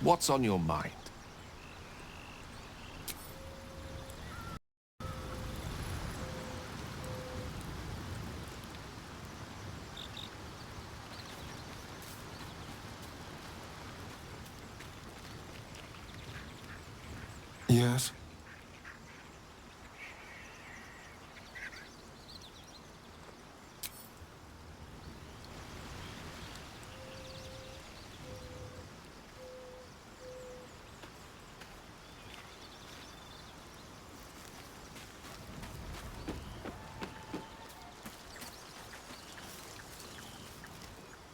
What's on your mind? Yes?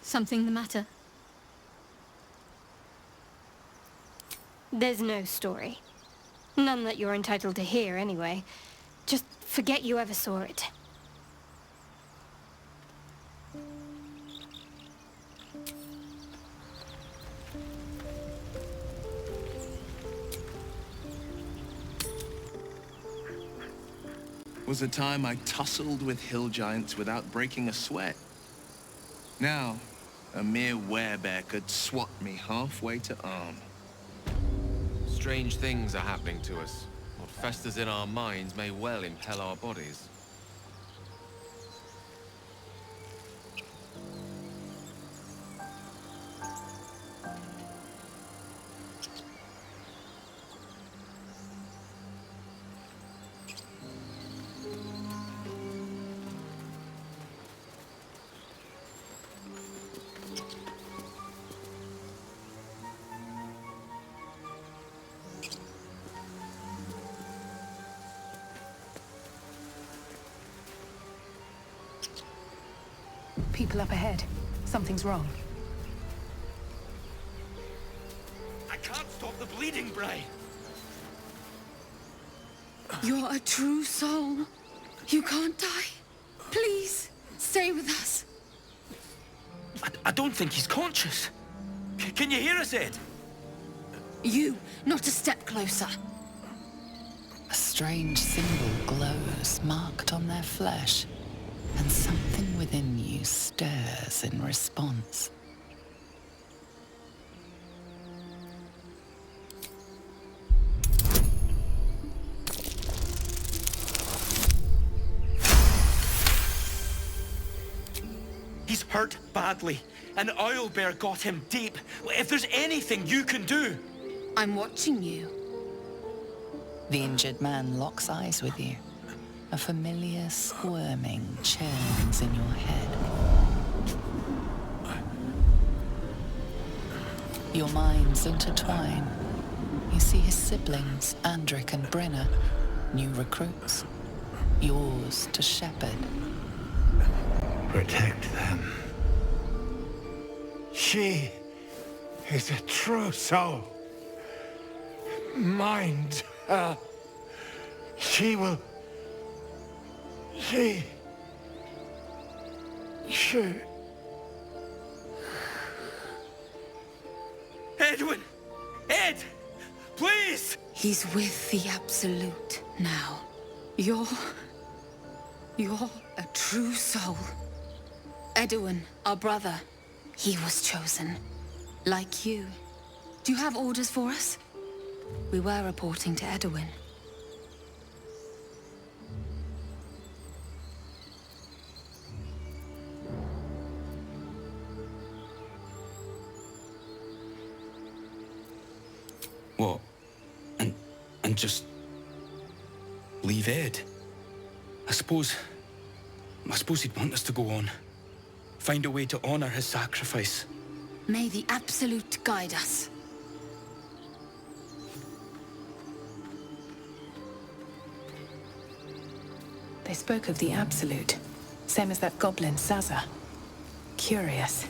Something the matter? There's no story. None that you're entitled to hear, anyway. Just forget you ever saw it. Was a time I tussled with hill giants without breaking a sweat. Now, a mere werebear could swat me halfway to arm. Strange things are happening to us. What festers in our minds may well impel our bodies. People up ahead. Something's wrong. I can't stop the bleeding, Bray. You're a true soul. You can't die. Please, stay with us. I don't think he's conscious. Can you hear us, Ed? You, not a step closer. A strange symbol glows, marked on their flesh, and something within you stirs in response. He's hurt badly. An owl bear got him deep. If there's anything you can do... I'm watching you. The injured man locks eyes with you. A familiar squirming churns in your head. Your minds intertwine. You see his siblings, Andric and Brenna, new recruits. Yours to shepherd. Protect them. She is a true soul. Mind her. She will... She... Edwin! Ed! Please! He's with the Absolute now. You're a true soul. Edwin, our brother, he was chosen. Like you. Do you have orders for us? We were reporting to Edwin. What? And just... leave Ed? I suppose he'd want us to go on. Find a way to honor his sacrifice. May the Absolute guide us. They spoke of the Absolute. Same as that goblin, Zaza. Curious.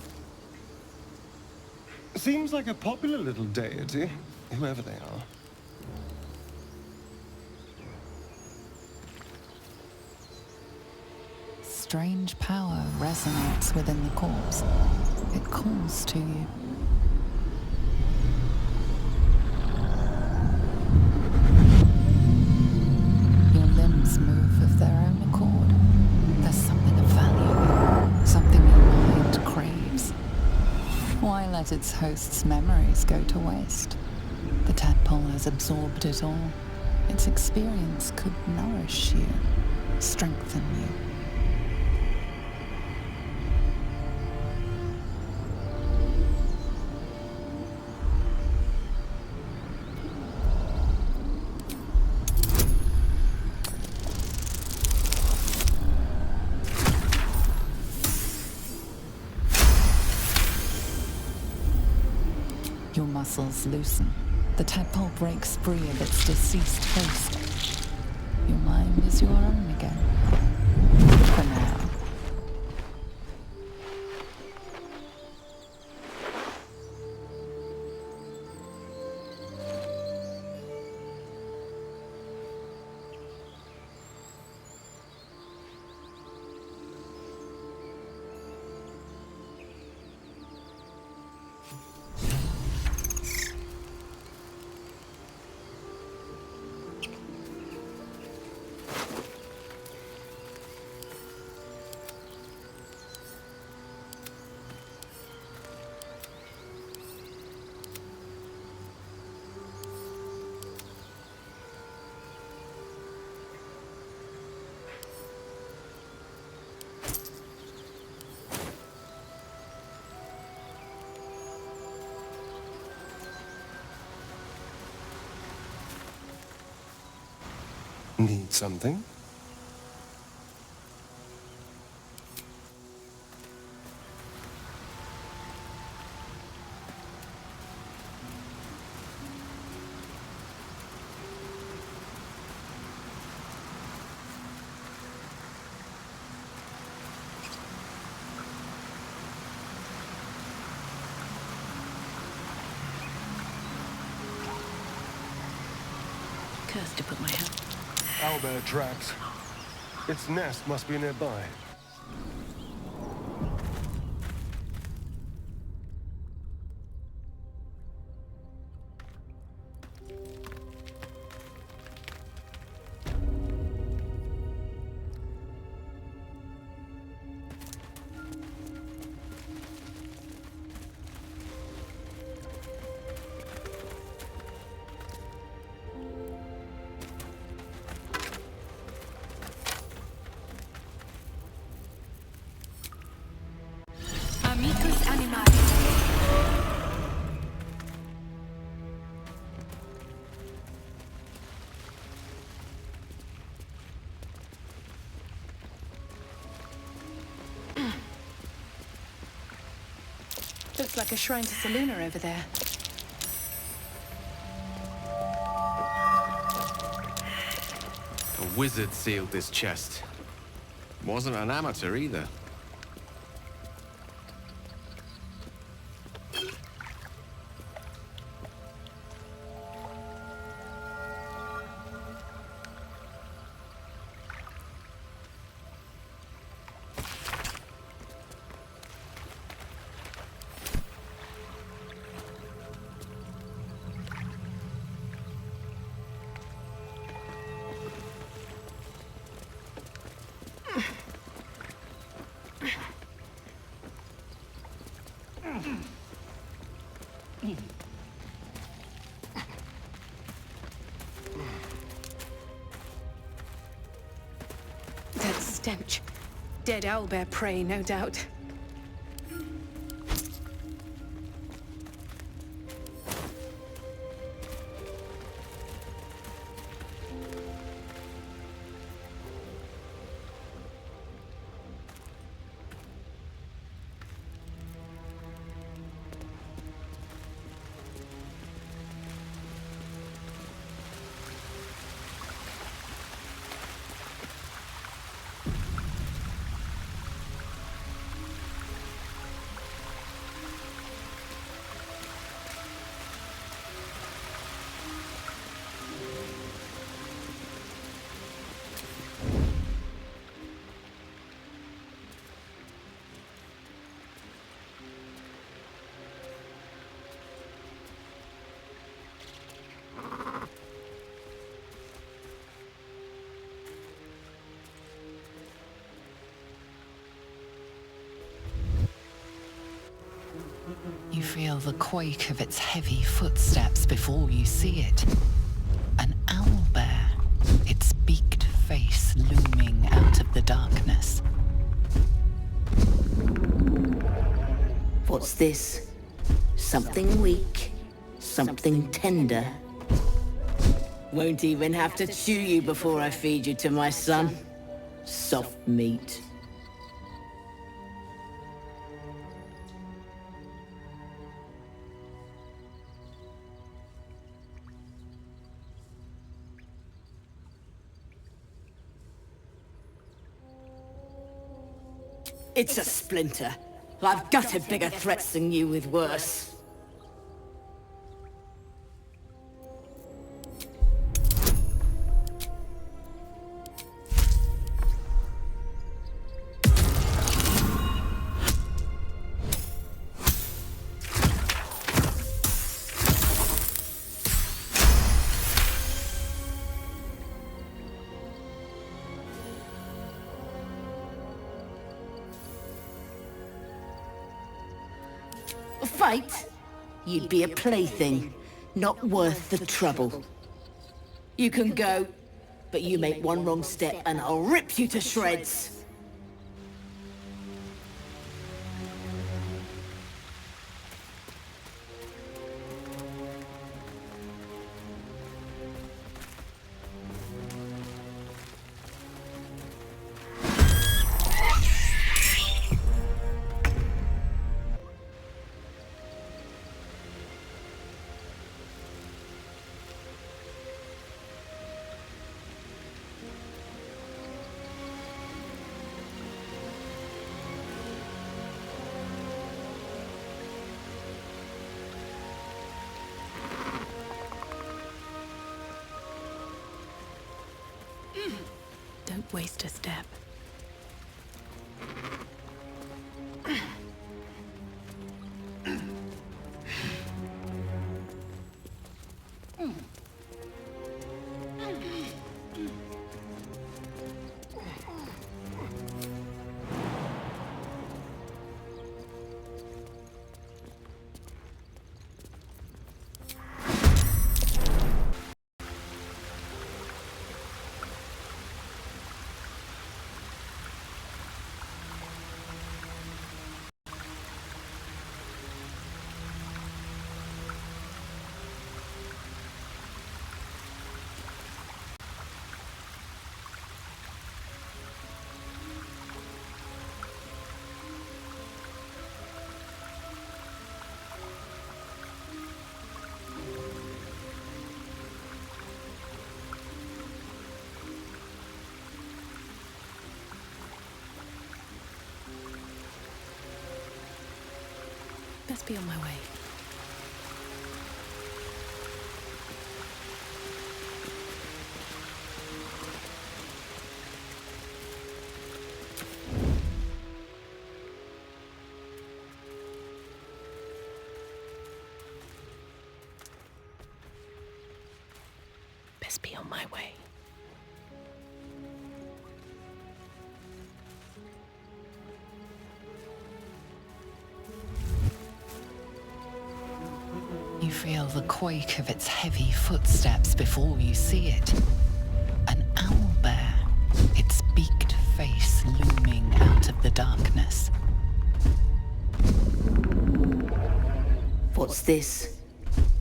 Seems like a popular little deity, whoever they are. Strange power resonates within the corpse. It calls to you. Your limbs move of their own accord. There's something of value, something your mind craves. Why let its host's memories go to waste? The tadpole has absorbed it all. Its experience could nourish you, strengthen you. Your muscles loosen. The tadpole breaks free of its deceased host. Your mind is your own again. For now. Need something? Cursed to put my hand. Owlbear tracks. Its nest must be nearby. Amicus animalis. Looks like a shrine to Celestina over there. A wizard sealed this chest. Wasn't an amateur either. That stench. Dead owlbear prey, no doubt. You feel the quake of its heavy footsteps before you see it. An owlbear, its beaked face looming out of the darkness. What's this? Something weak, something tender. Won't even have to chew you before I feed you to my son. Soft meat. It's a splinter. I've gutted bigger threats than you with worse. Fight? You'd be a plaything, not worth the trouble. You can go, but you make one wrong step and I'll rip you to shreds. Don't waste a step. Best be on my way. Best be on my way. You feel the quake of its heavy footsteps before you see it. An owlbear, its beaked face looming out of the darkness. What's this?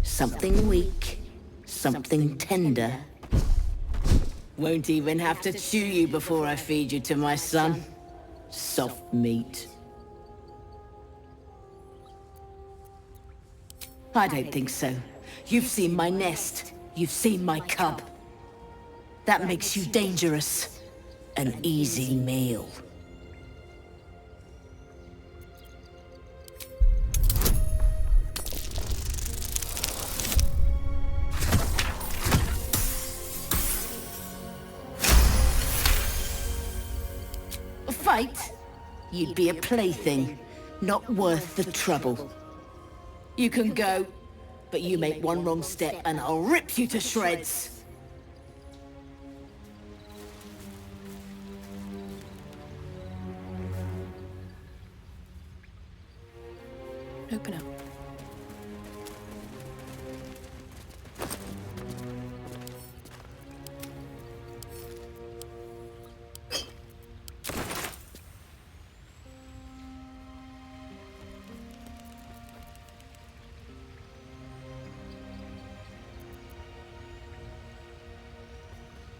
Something weak, something tender. Won't even have to chew you before I feed you to my son. Soft meat. I don't think so. You've seen my nest. You've seen my cub. That makes you dangerous. An easy meal. Fight? You'd be a plaything, not worth the trouble. You can go, but you make one wrong step and I'll rip you to shreds. Open up.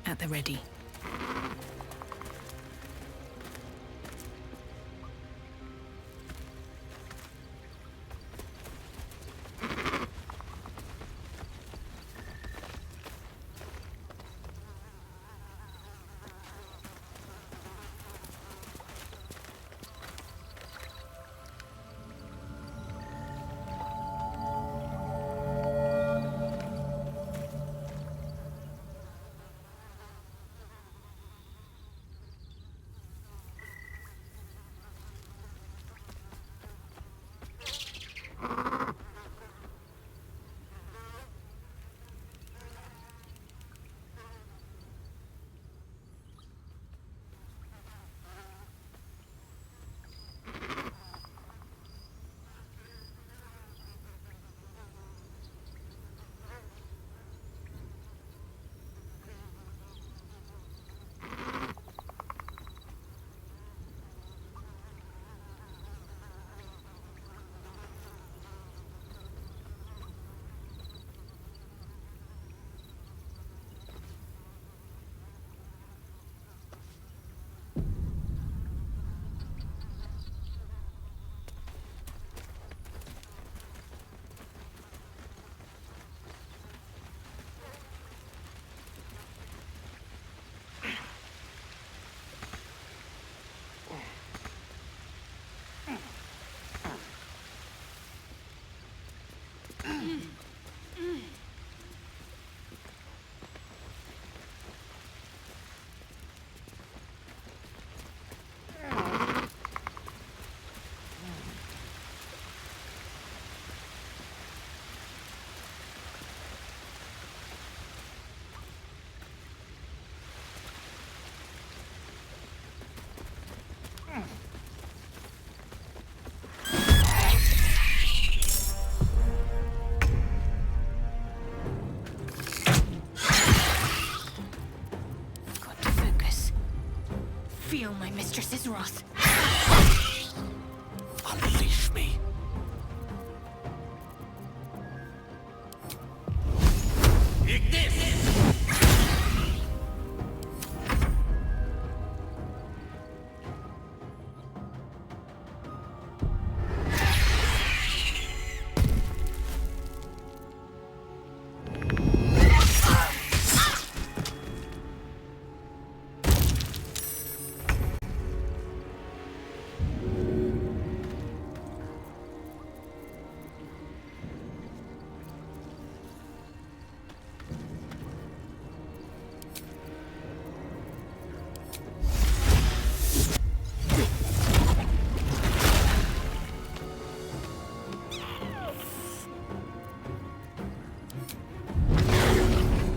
At the ready. Feel my mistress's wrath. Unleash me. Take this!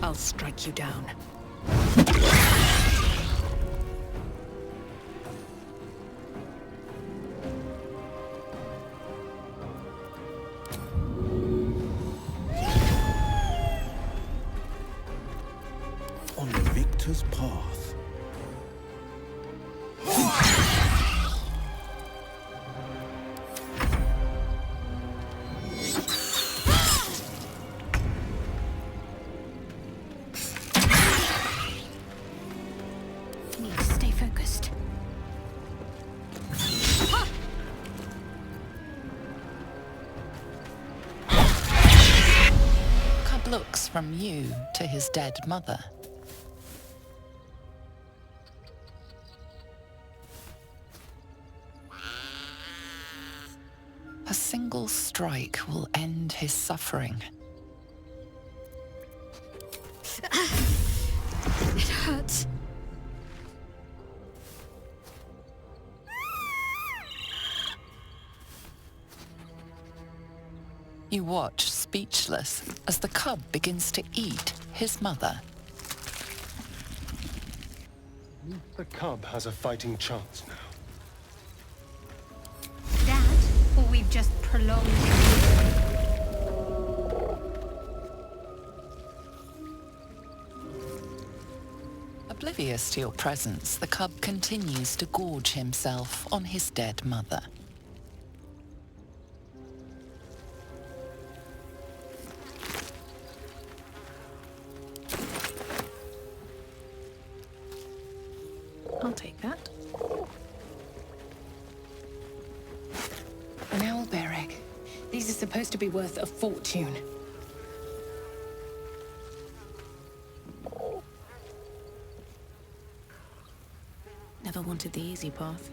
I'll strike you down. On the victor's path. Need to stay focused. Cub looks from you to his dead mother. A single strike will end his suffering. It hurts. You watch, speechless, as the cub begins to eat his mother. The cub has a fighting chance now. Dad? Or we've just prolonged. Oblivious to your presence, the cub continues to gorge himself on his dead mother. I'll take that. An owlbear egg. These are supposed to be worth a fortune. Never wanted the easy path.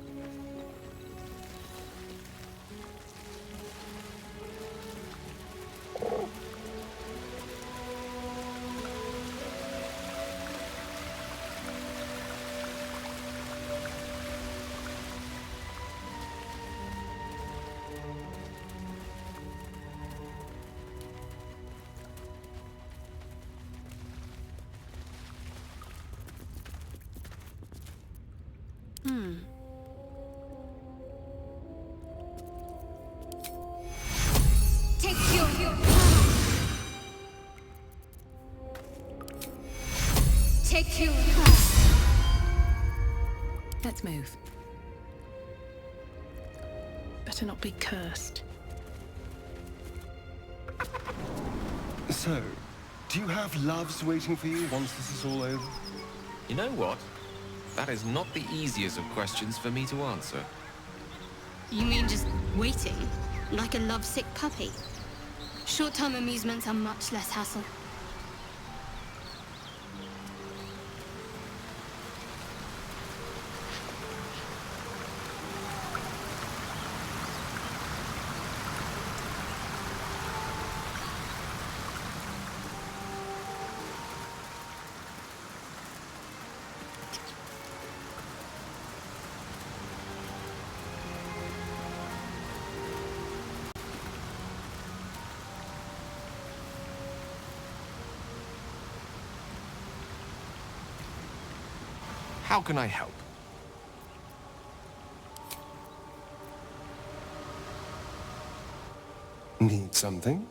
Take you. Let's move. Better not be cursed. So, do you have loves waiting for you once this is all over? You know what? That is not the easiest of questions for me to answer. You mean just waiting? Like a lovesick puppy? Short-term amusements are much less hassle. How can I help? Need something?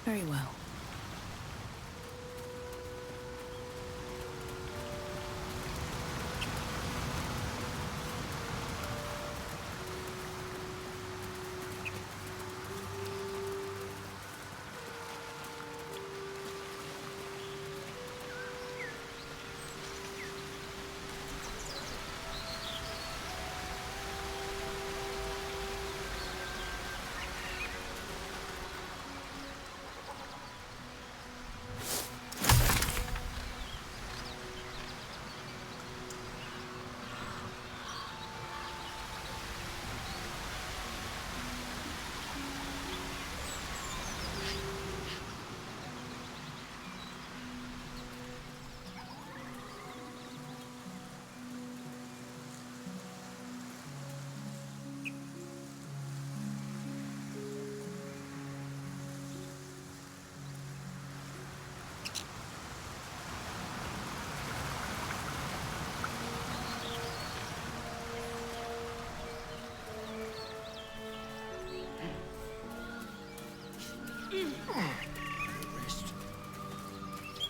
Very well.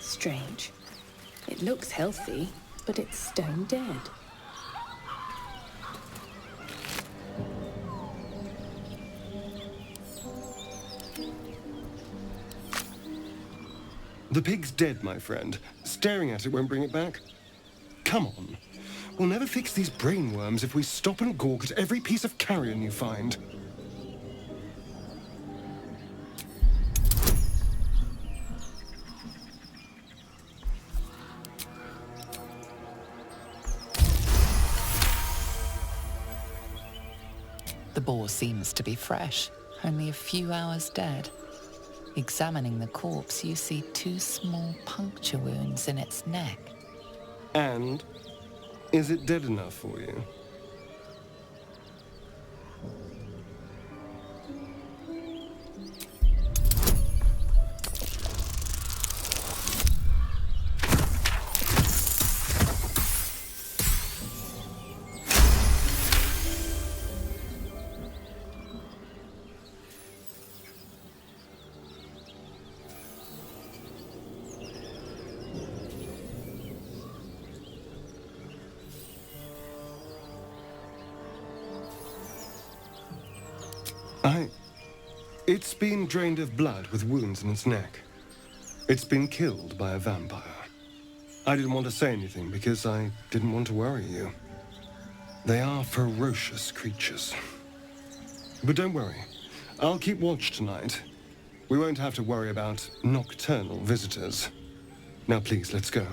Strange. It looks healthy, but it's stone dead. The pig's dead, my friend. Staring at it won't bring it back. Come on. We'll never fix these brainworms if we stop and gawk at every piece of carrion you find. The boar seems to be fresh, only a few hours dead. Examining the corpse, you see 2 small puncture wounds in its neck. And is it dead enough for you? It's been drained of blood with wounds in its neck. It's been killed by a vampire. I didn't want to say anything because I didn't want to worry you. They are ferocious creatures. But don't worry, I'll keep watch tonight. We won't have to worry about nocturnal visitors. Now please, let's go.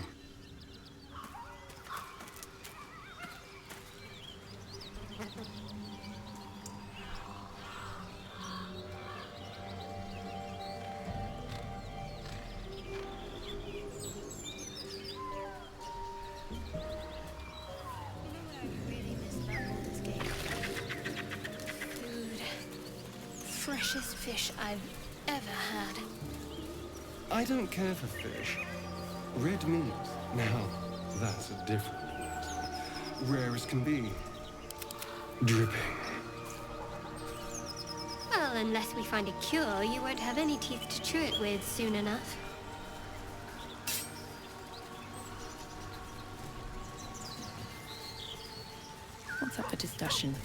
Freshest fish I've ever had. I don't care for fish. Red meat, now, that's a different matter. Rare as can be. Dripping. Well, unless we find a cure, you won't have any teeth to chew it with soon enough. What's up for discussion?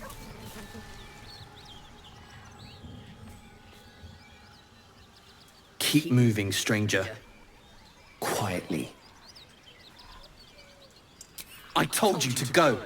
Keep moving, stranger. Quietly. I told you to go.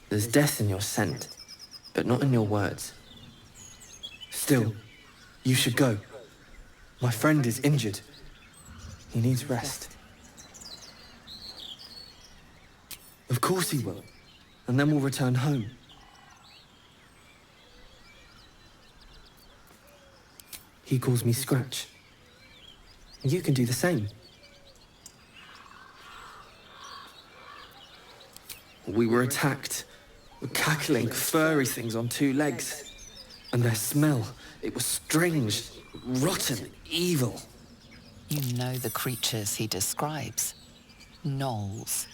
There's death in your scent, but not in your words. Still, you should go. My friend is injured. He needs rest. Of course he will, and then we'll return home. He calls me Scratch. You can do the same. We were attacked. Cackling, furry things on 2 legs. And their smell, it was strange, rotten, evil. You know the creatures he describes. Gnolls.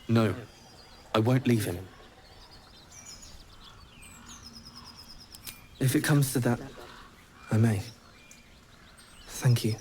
No, I won't leave him. If it comes to that, I may. Thank you.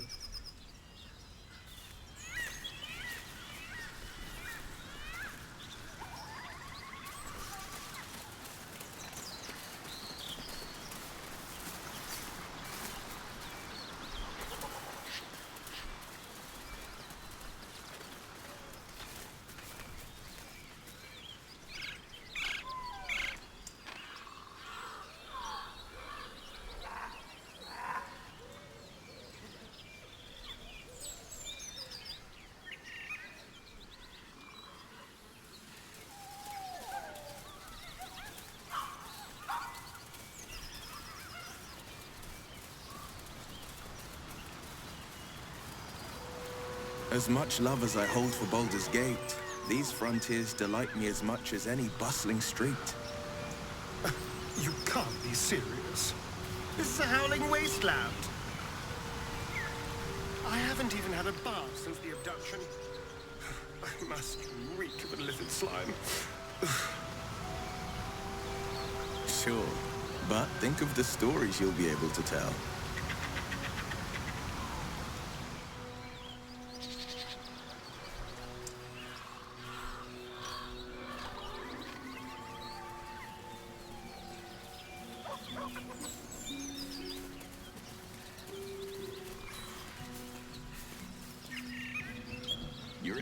As much love as I hold for Baldur's Gate, these frontiers delight me as much as any bustling street. You can't be serious. This is a howling wasteland. I haven't even had a bath since the abduction. I must reek of a livid slime. Sure, but think of the stories you'll be able to tell.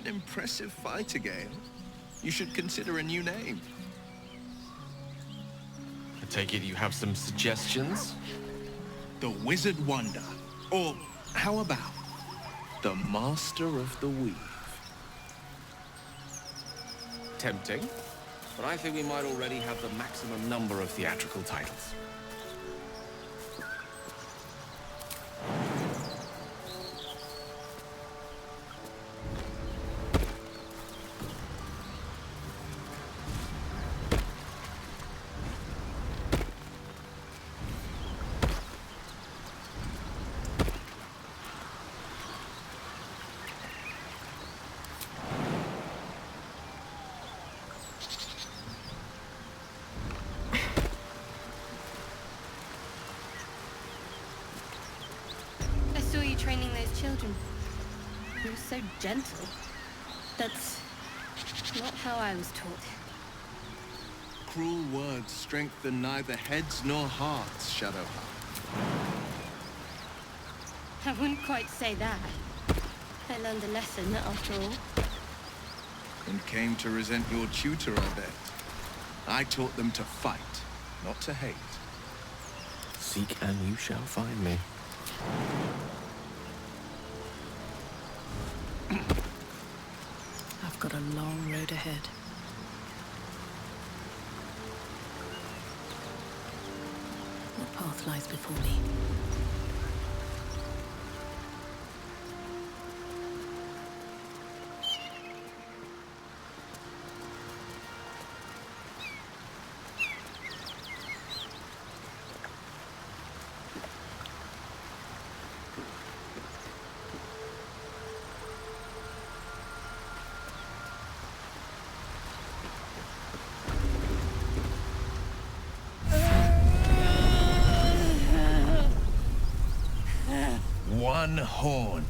an impressive fighter, Gale. You should consider a new name. I take it you have some suggestions? The Wizard Wonder. Or how about the Master of the Weave? Tempting, but I think we might already have the maximum number of theatrical titles. I saw you training those children. You were so gentle. That's not how I was taught. Cruel words strengthen neither heads nor hearts, Shadowheart. I wouldn't quite say that. I learned a lesson, after all. And came to resent your tutor, I bet. I taught them to fight, not to hate. Seek and you shall find me. I've got a long road ahead. What path lies before me? One horn.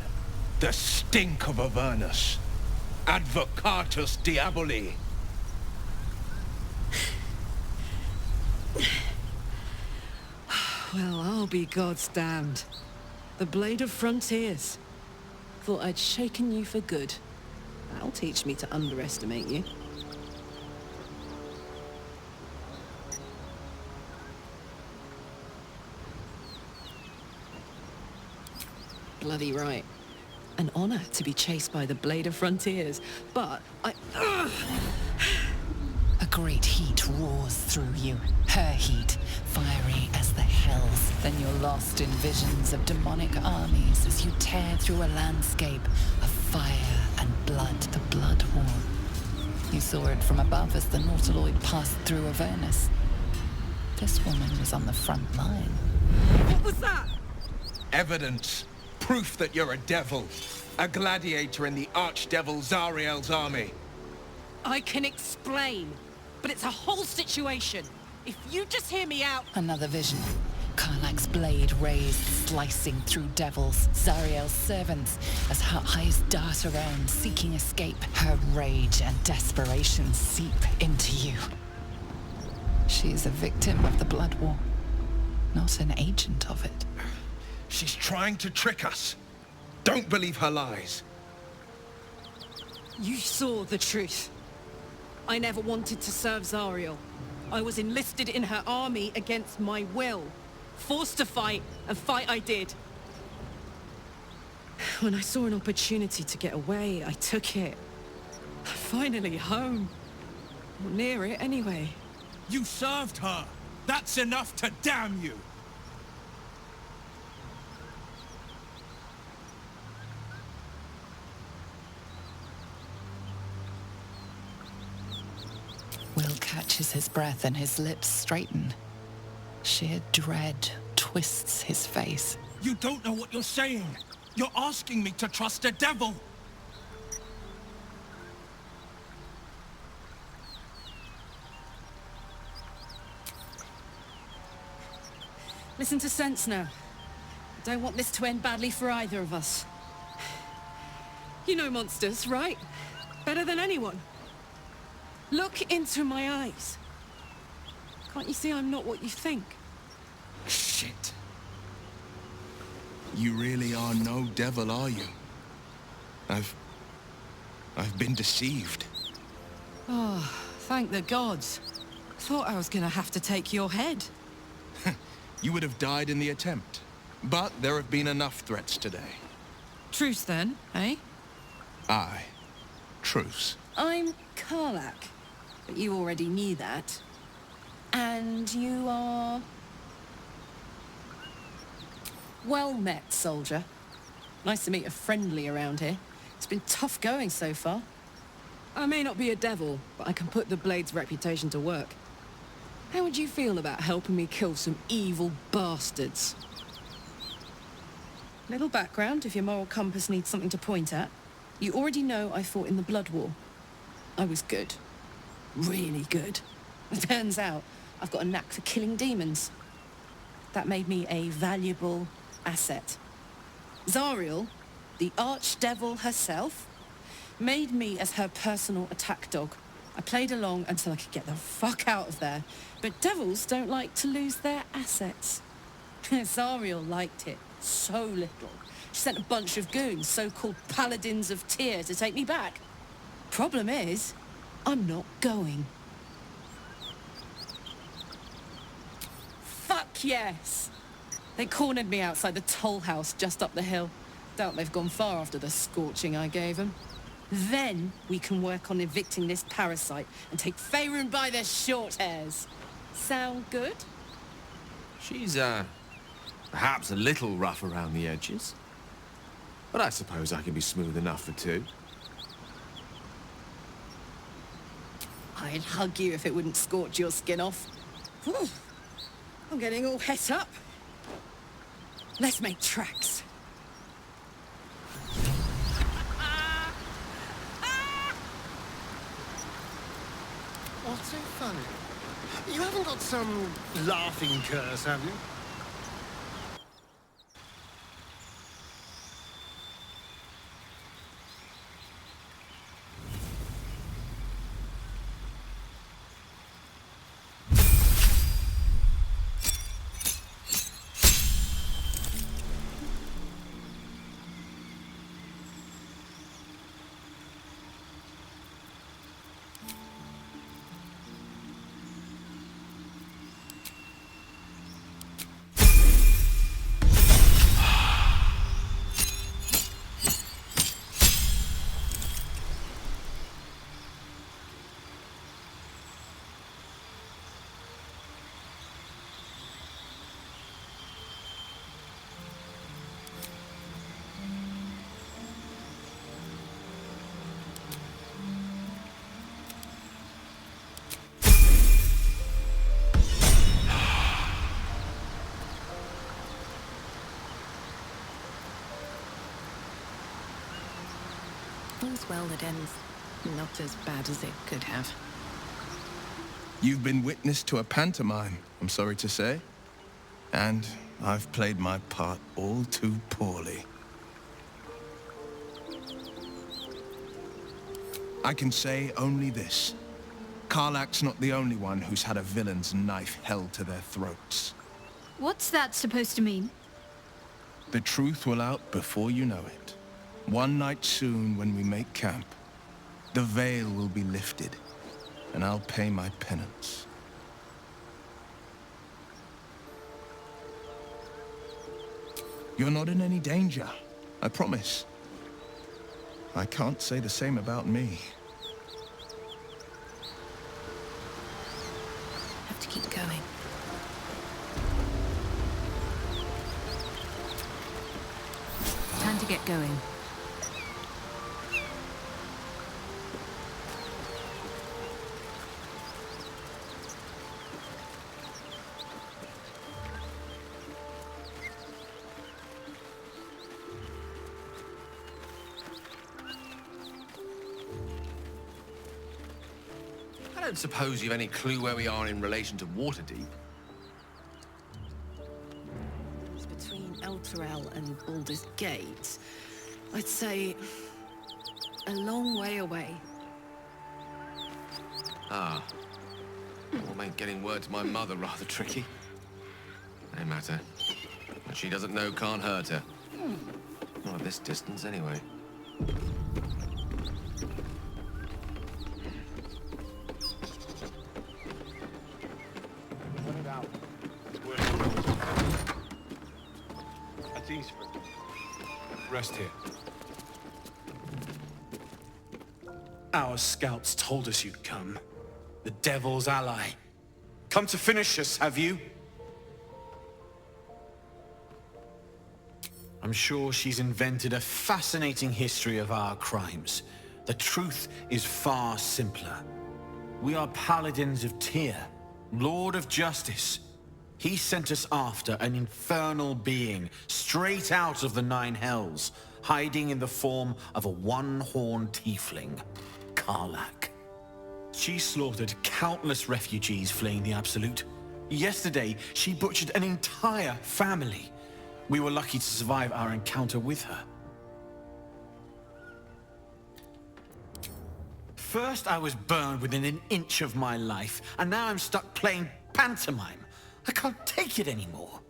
The stink of Avernus. Advocatus Diaboli. Well, I'll be God's damned. The Blade of Frontiers. Thought I'd shaken you for good. That'll teach me to underestimate you. Bloody right. An honor to be chased by the Blade of Frontiers, but A great heat roars through you, her heat, fiery as the hells. Then you're lost in visions of demonic armies as you tear through a landscape of fire and blood, the Blood War. You saw it from above as the Nautiloid passed through Avernus. This woman was on the front line. what was that? Evidence. Proof that you're a devil. A gladiator in the archdevil Zariel's army. I can explain, but it's a whole situation. If you just hear me out... Another vision. Karlach's blade raised, slicing through devils, Zariel's servants, as her eyes dart around, seeking escape. Her rage and desperation seep into you. She is a victim of the Blood War, not an agent of it. She's trying to trick us. Don't believe her lies. You saw the truth. I never wanted to serve Zariel. I was enlisted in her army against my will. Forced to fight, and fight I did. When I saw an opportunity to get away, I took it. Finally home. Or near it, anyway. You served her! That's enough to damn you! Will catches his breath and his lips straighten. Sheer dread twists his face. You don't know what you're saying! You're asking me to trust a devil! Listen to sense now. I don't want this to end badly for either of us. You know monsters, right? Better than anyone. Look into my eyes. Can't you see I'm not what you think? Shit. You really are no devil, are you? I've been deceived. Oh, thank the gods. Thought I was gonna have to take your head. You would have died in the attempt. But there have been enough threats today. Truce then, eh? Aye. Truce. I'm Karlach, but you already knew that. And you are... Well met, soldier. Nice to meet a friendly around here. It's been tough going so far. I may not be a devil, but I can put the Blade's reputation to work. How would you feel about helping me kill some evil bastards? Little background, if your moral compass needs something to point at. You already know I fought in the Blood War. I was good. Really good. It turns out I've got a knack for killing demons. That made me a valuable asset. Zariel, the archdevil herself, made me as her personal attack dog. I played along until I could get the fuck out of there. But devils don't like to lose their assets. Zariel liked it so little. She sent a bunch of goons, so-called paladins of Tyr, to take me back. Problem is, I'm not going. Fuck yes! They cornered me outside the toll house just up the hill. Doubt they've gone far after the scorching I gave them. Then we can work on evicting this parasite and take Faerun by their short hairs. Sound good? She's, perhaps a little rough around the edges. But I suppose I can be smooth enough for two. I'd hug you if it wouldn't scorch your skin off. Whew. I'm getting all het up. Let's make tracks. What's so funny? You haven't got some laughing curse, have you? All's well that ends not as bad as it could have. You've been witness to a pantomime, I'm sorry to say. And I've played my part all too poorly. I can say only this. Karlach's not the only one who's had a villain's knife held to their throats. What's that supposed to mean? The truth will out before you know it. One night soon, when we make camp, the veil will be lifted, and I'll pay my penance. You're not in any danger, I promise. I can't say the same about me. Have to keep going. Time to get going. I don't suppose you've any clue where we are in relation to Waterdeep. It's between El Turel and Baldur's Gate. I'd say a long way away. Ah. Will make getting word to my mother rather tricky. No matter. What she doesn't know can't hurt her. Not at this distance, anyway. these for? Rest here. Our scouts told us you'd come. The Devil's ally. Come to finish us, have you? I'm sure she's invented a fascinating history of our crimes. The truth is far simpler. We are paladins of Tyr, Lord of Justice. He sent us after an infernal being, straight out of the Nine Hells, hiding in the form of a one-horned tiefling, Karlach. She slaughtered countless refugees fleeing the Absolute. Yesterday, she butchered an entire family. We were lucky to survive our encounter with her. First, I was burned within an inch of my life, and now I'm stuck playing pantomime. I can't take it anymore.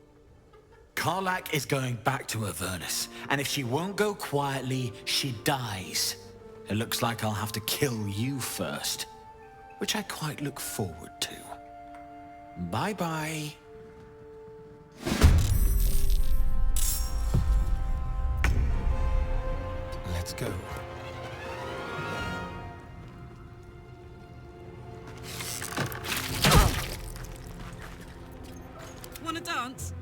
Karlach is going back to Avernus, and if she won't go quietly, she dies. It looks like I'll have to kill you first, which I quite look forward to. Bye-bye. Let's go. Wanna dance?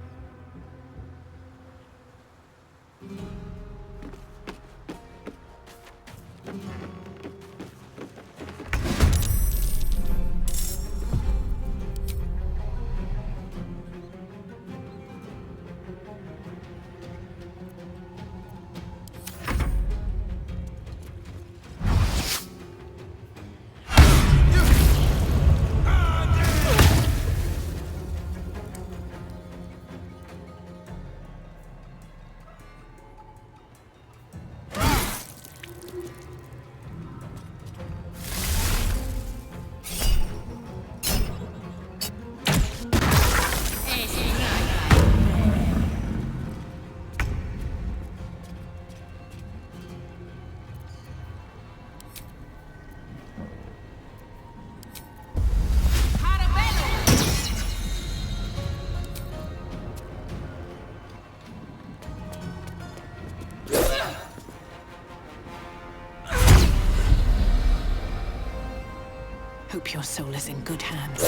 Hope your soul is in good hands.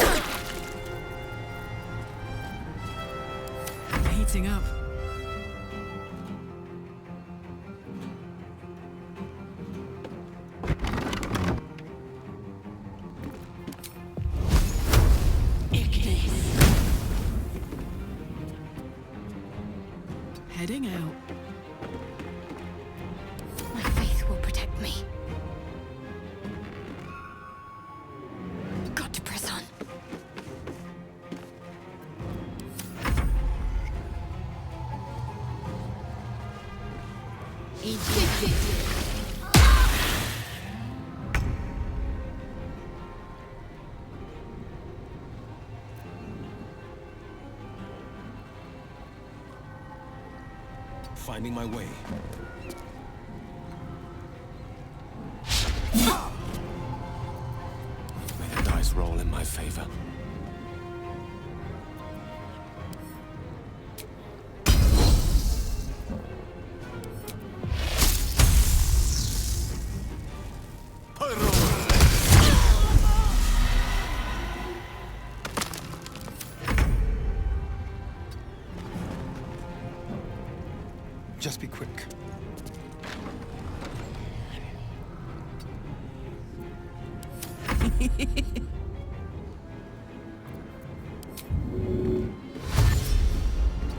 I'm heating up. Heading out. My faith will protect me. Got to press on. Finding my way. May the dice roll in my favor. Just be quick.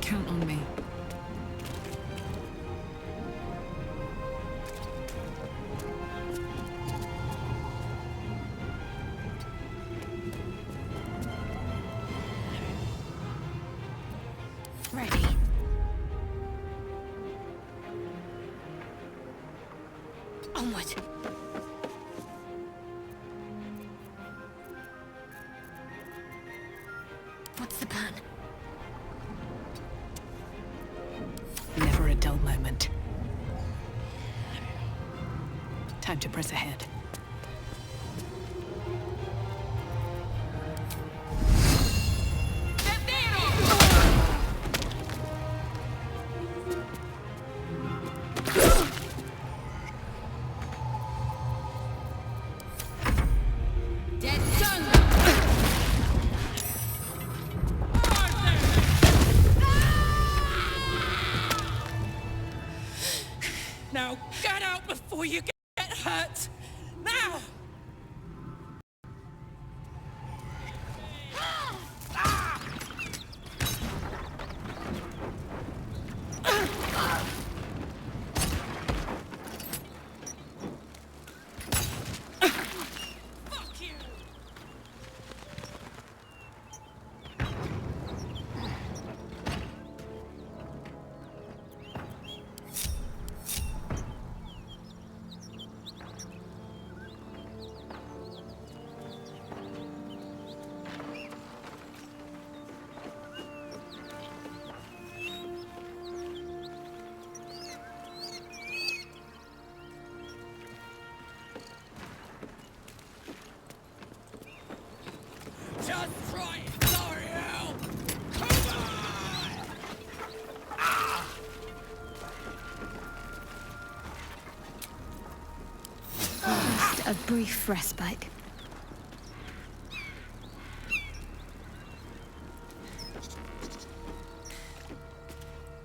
Count on me. Ready. Onward. What's the plan? Never a dull moment. Time to press ahead. Dead done! Now get out before you get hurt! Now! Just try it, L'Oreal! Come on! Just a brief respite.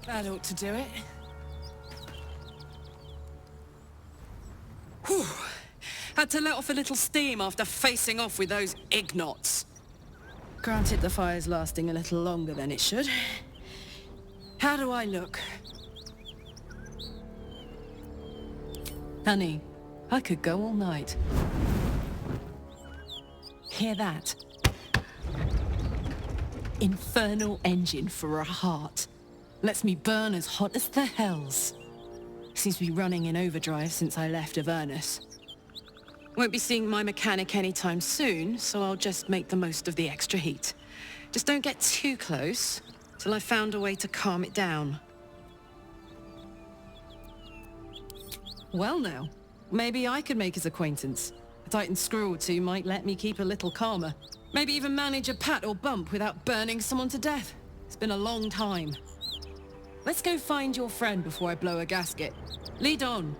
That ought to do it. Whew. Had to let off a little steam after facing off with those ignots. Granted, the fire's lasting a little longer than it should. How do I look? Honey, I could go all night. Hear that? Infernal engine for a heart. Lets me burn as hot as the hells. Seems to be running in overdrive since I left Avernus. Won't be seeing my mechanic anytime soon, so I'll just make the most of the extra heat. Just don't get too close, till I've found a way to calm it down. Well now, maybe I could make his acquaintance. A Titan screw or two might let me keep a little calmer. Maybe even manage a pat or bump without burning someone to death. It's been a long time. Let's go find your friend before I blow a gasket. Lead on.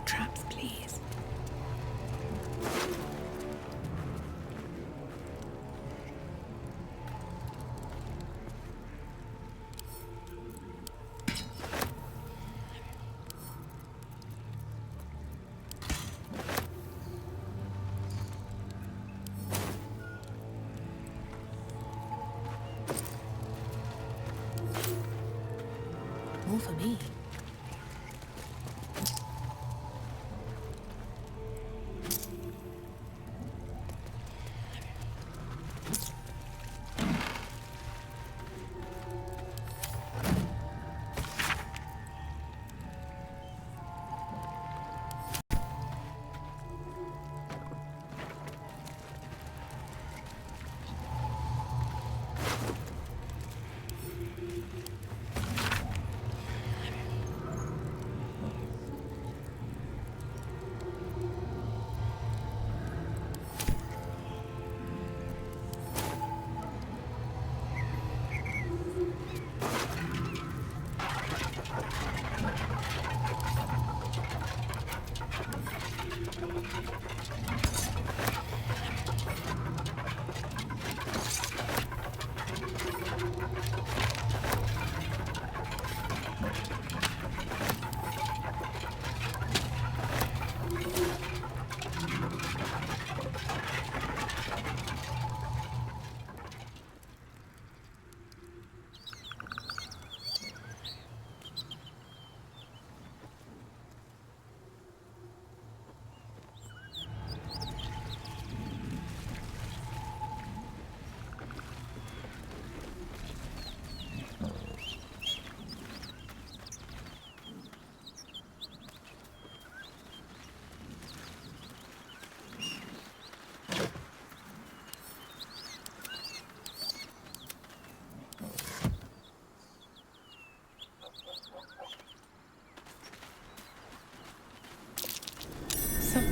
Traps, please. More for me.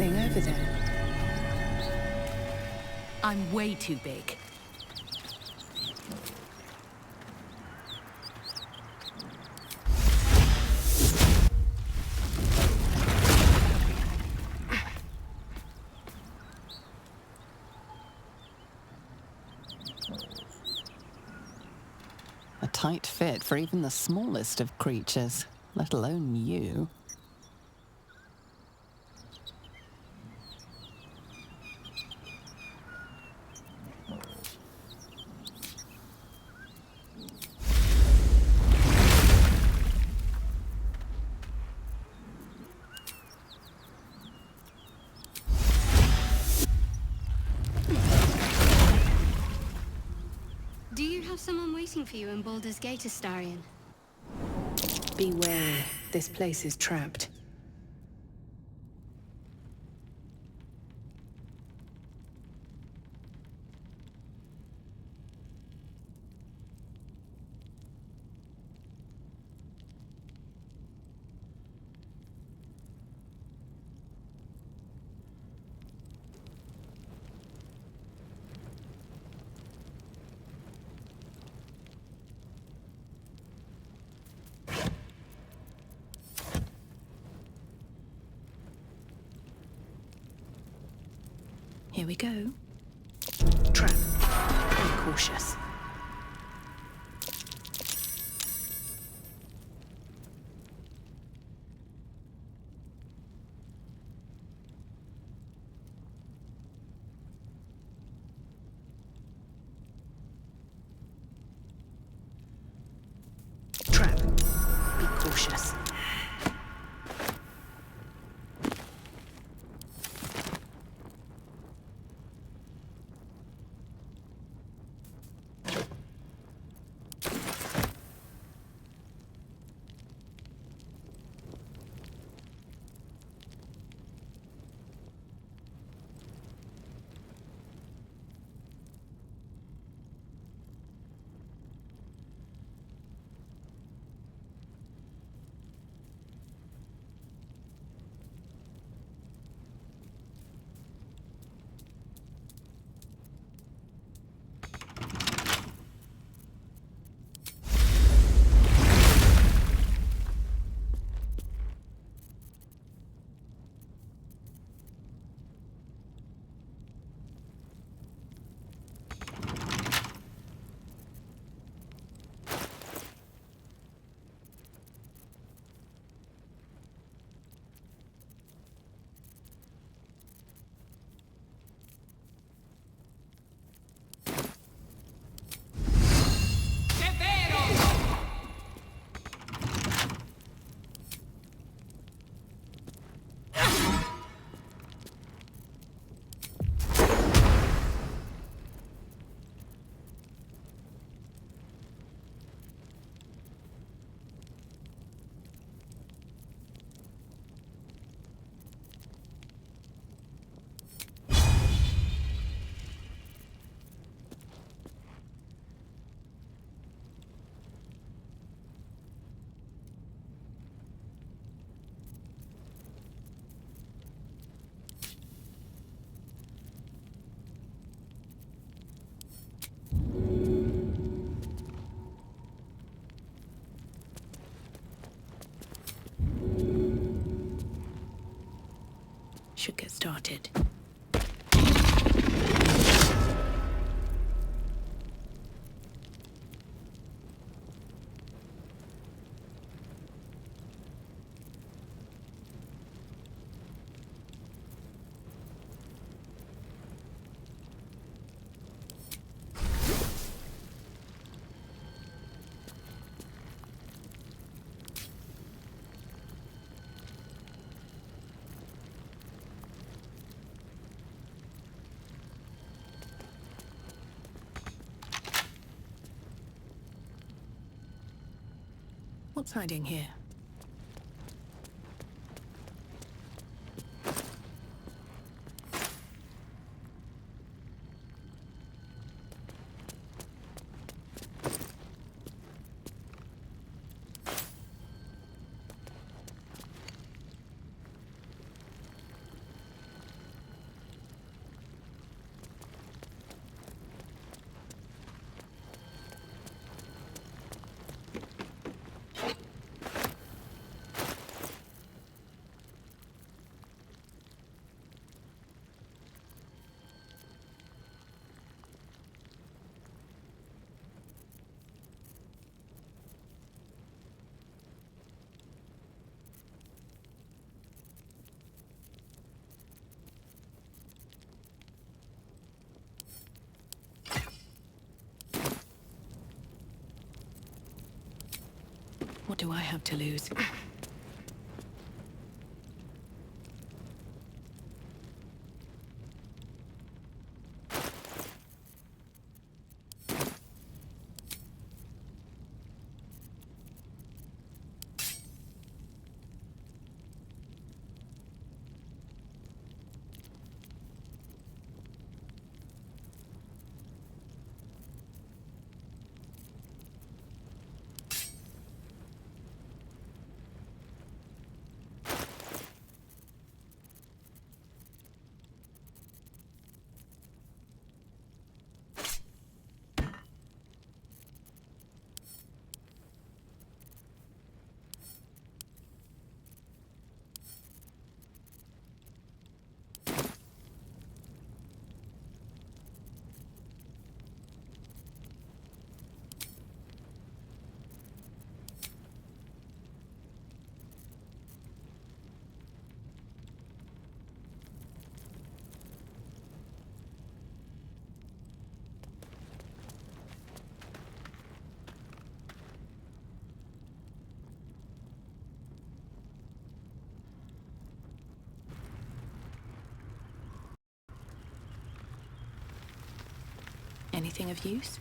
something over there. I'm way too big. A tight fit for even the smallest of creatures, let alone you. Do you have someone waiting for you in Baldur's Gate, Astarion? Be wary. This place is trapped. Here we go. Trap. Be cautious. Trap. Be cautious. Should get started. What's hiding here? do I have to lose? Anything of use?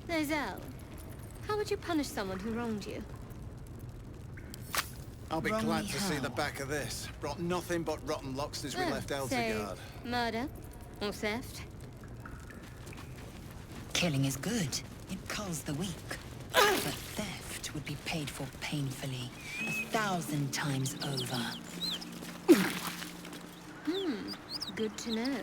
So, Zell, how would you punish someone who wronged you? I'll be Wrongly glad to see how? the back of this. Brought nothing but rotten luck since we left So, Eltegard. murder? Or theft? Killing is good. It culls the weak. But theft would be paid for painfully, 1,000 times over. Good to know.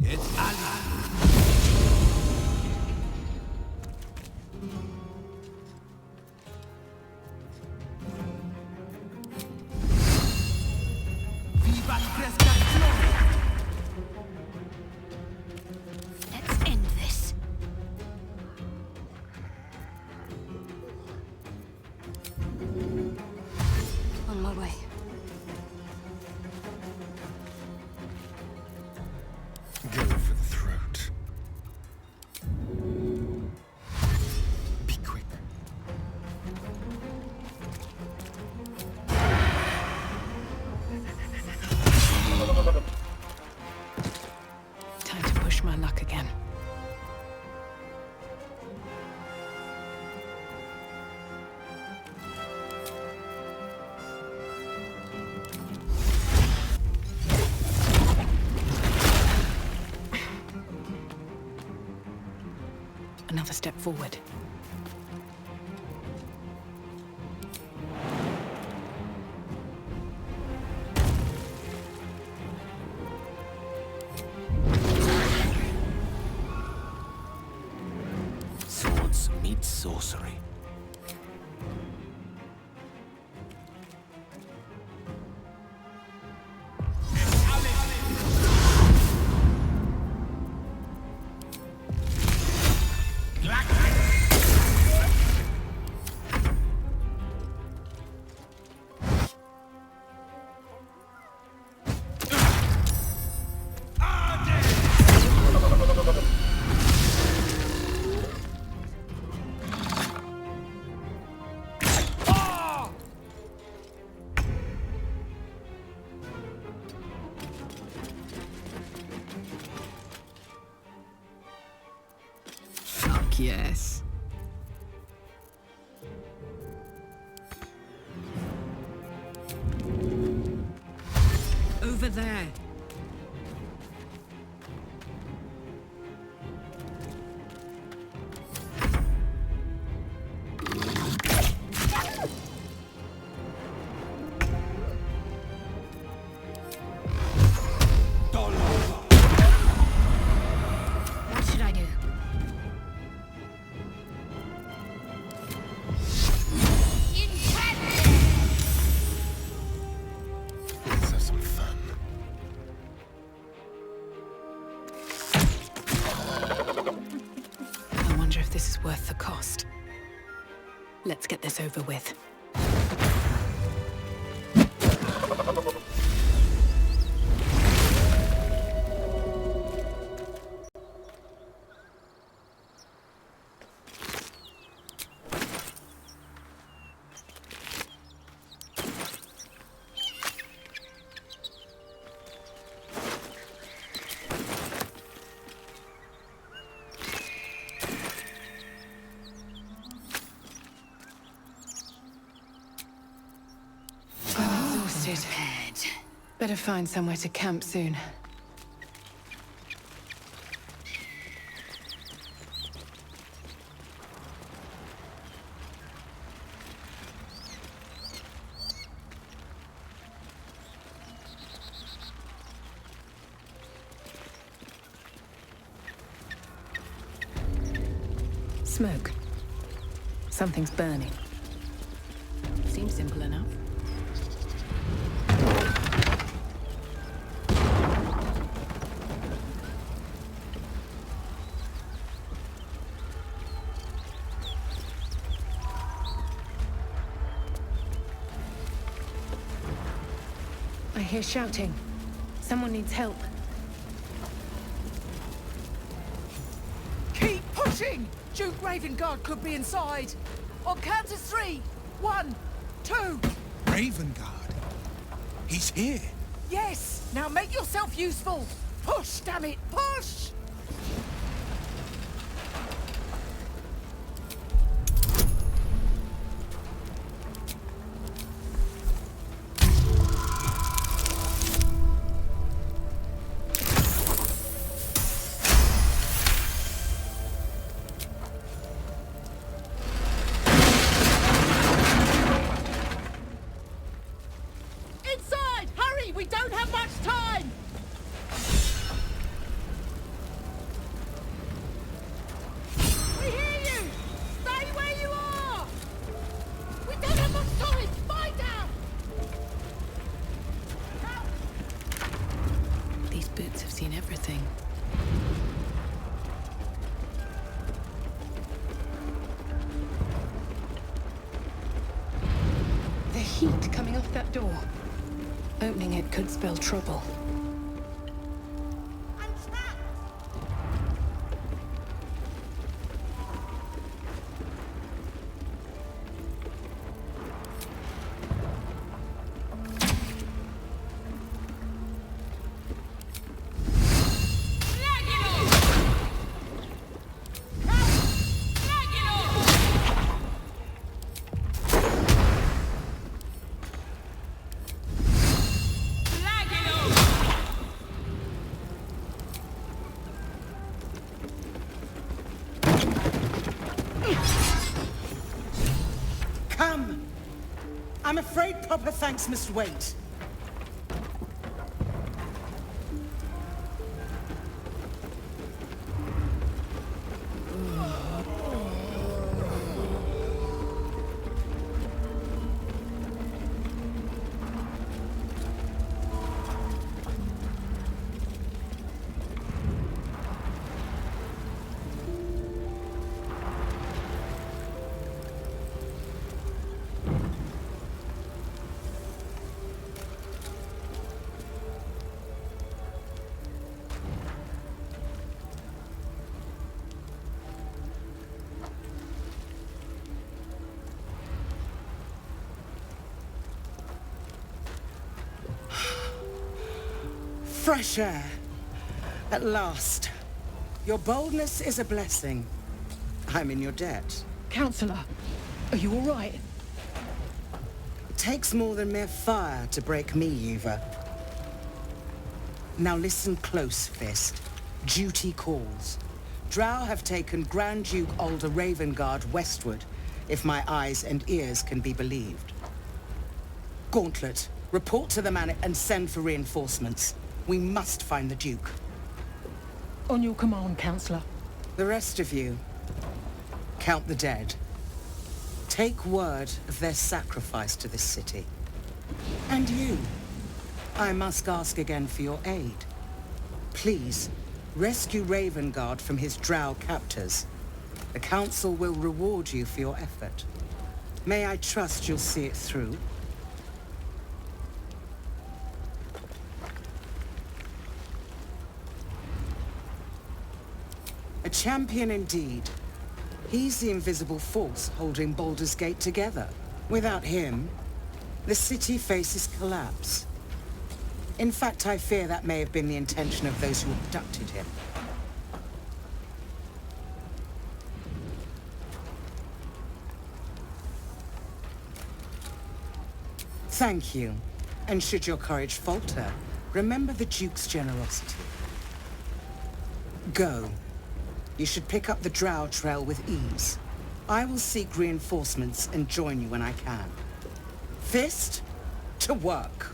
It's Ali. Viva Cresta Gloria! Let's end this. On my way. Go for the throat. Be quick. Time to push my luck again. Another step forward. Swords meet sorcery. Fuck yes. this is worth the cost. Let's get this over with. Better find somewhere to camp soon. Smoke. Something's burning. Seems simple enough. I hear shouting. Someone needs help. Keep pushing! Duke Ravengard could be inside. On count of 3. 1, 2. Ravengard? He's here. Yes! Now make yourself useful! Push, damn it! Push! Inside! Hurry! We don't have much time! We hear you! Stay where you are! We don't have much time! Find out! These boots have seen everything. The heat coming off that door. Opening it could spell trouble. Come! I'm afraid proper thanks must wait. Fresh air. At last. Your boldness is a blessing. I'm in your debt. Counselor, are you all right? It takes more than mere fire to break me, Yuva. Now listen close, Fist. Duty calls. Drow have taken Grand Duke Alder Ravengard westward, if my eyes and ears can be believed. Gauntlet, report to the manor and send for reinforcements. We must find the Duke. On your command, Counselor. The rest of you, count the dead. Take word of their sacrifice to this city. And you, I must ask again for your aid. Please, rescue Ravengard from his drow captors. The Council will reward you for your effort. May I trust you'll see it through? A champion indeed. He's the invisible force holding Baldur's Gate together. Without him, the city faces collapse. In fact, I fear that may have been the intention of those who abducted him. Thank you. And should your courage falter, remember the Duke's generosity. Go. You should pick up the Drow trail with ease. I will seek reinforcements and join you when I can. Fist, to work.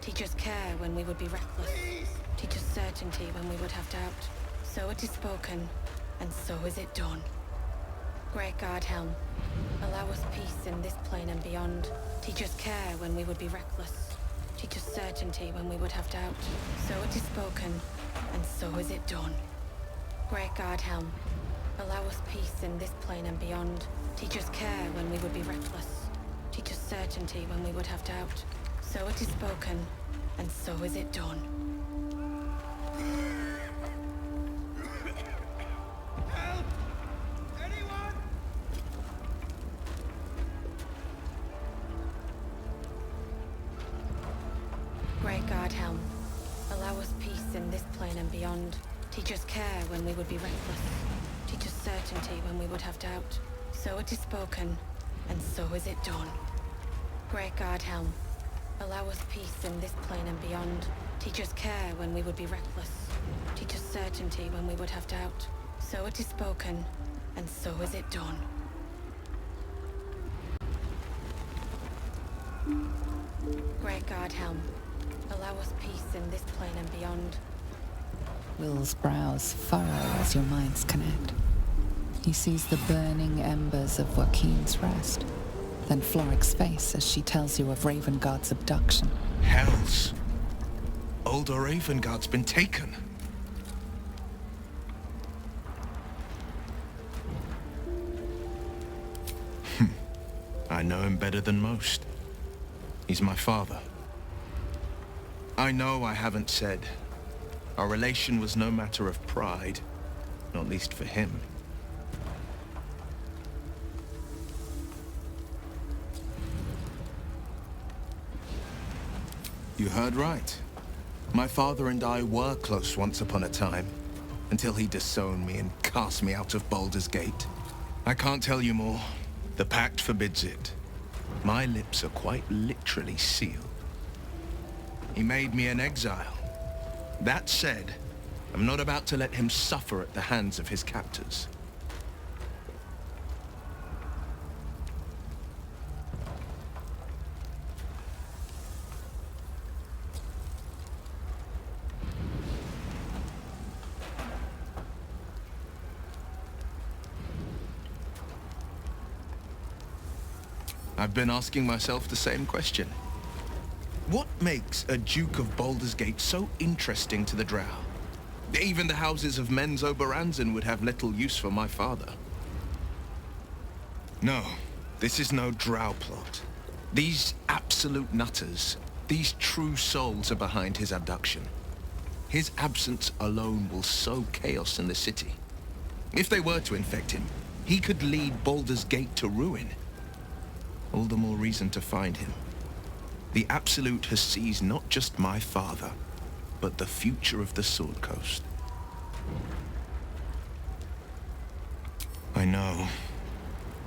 Teach us care when we would be reckless. Teach us certainty when we would have doubt. So it is spoken, and so is it done. Great Guard Helm, allow us peace in this plane and beyond. Teach us care when we would be reckless. Teach us certainty when we would have doubt. So it is spoken, and so is it done. Great Guard Helm, allow us peace in this plane and beyond. Teach us care when we would be reckless. Teach us certainty when we would have doubt. So it is spoken, and so is it done. Help! Anyone? Great Guard Helm, allow us peace in this plane and beyond. Teach us care when we would be reckless. Teach us certainty when we would have doubt. So it is spoken, and so is it done. Great Guard Helm, allow us peace in this plane and beyond. Teach us care when we would be reckless. Teach us certainty when we would have doubt. So it is spoken, and so is it done. Great Guard Helm, allow us peace in this plane and beyond. Will's brows furrow as your minds connect. He sees the burning embers of Joaquin's rest, then Floric's face as she tells you of Ravengard's abduction. Hells! Older Ravengard's been taken. I know him better than most. He's my father. I know I haven't said. Our relation was no matter of pride, not least for him. You heard right. My father and I were close once upon a time, until he disowned me and cast me out of Baldur's Gate. I can't tell you more. The pact forbids it. My lips are quite literally sealed. He made me an exile. That said, I'm not about to let him suffer at the hands of his captors. I've been asking myself the same question. What makes a Duke of Baldur's Gate so interesting to the Drow? Even the houses of Men's Oberanzan would have little use for my father. No, this is no Drow plot. These absolute nutters, these true souls are behind his abduction. His absence alone will sow chaos in the city. If they were to infect him, he could lead Baldur's Gate to ruin. All the more reason to find him. The Absolute has seized not just my father, but the future of the Sword Coast. I know,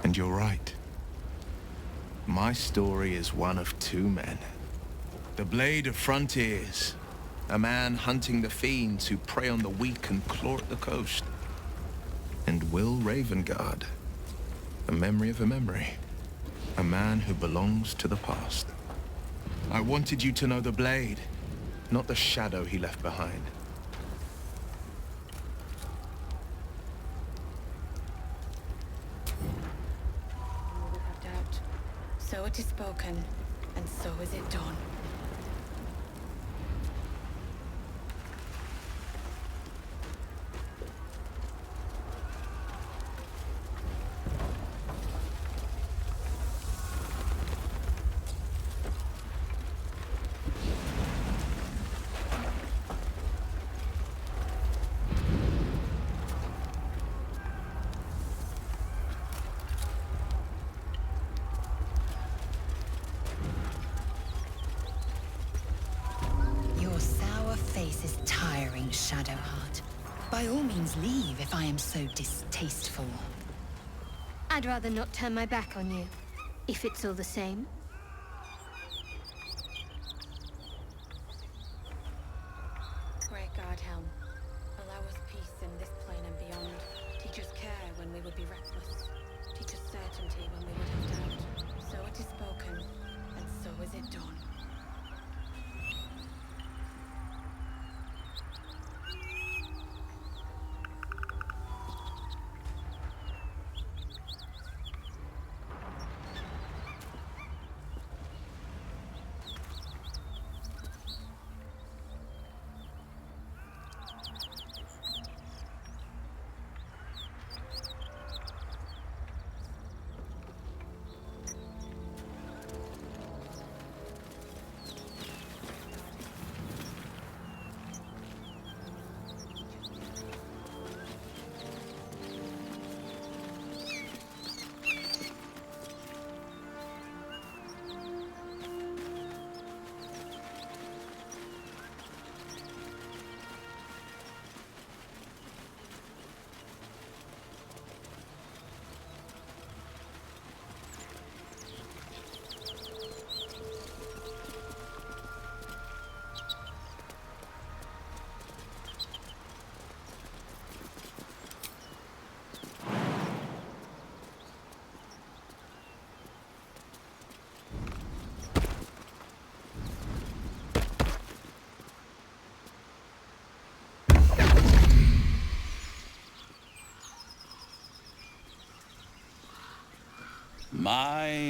and you're right. My story is one of two men. The Blade of Frontiers, a man hunting the fiends who prey on the weak and claw at the coast. And Will Ravengard, the memory of a memory, a man who belongs to the past. I wanted you to know the Blade, not the shadow he left behind. Without doubt. So it is spoken, and so is it done. Your sour face is tiring, Shadowheart. By all means leave if I am so distasteful. I'd rather not turn my back on you, if it's all the same. Great God, Helm. Allow us peace in this plane and beyond. Teach us care when we would be reckless. Teach us certainty when we would have doubt. So it is spoken, and so is it done.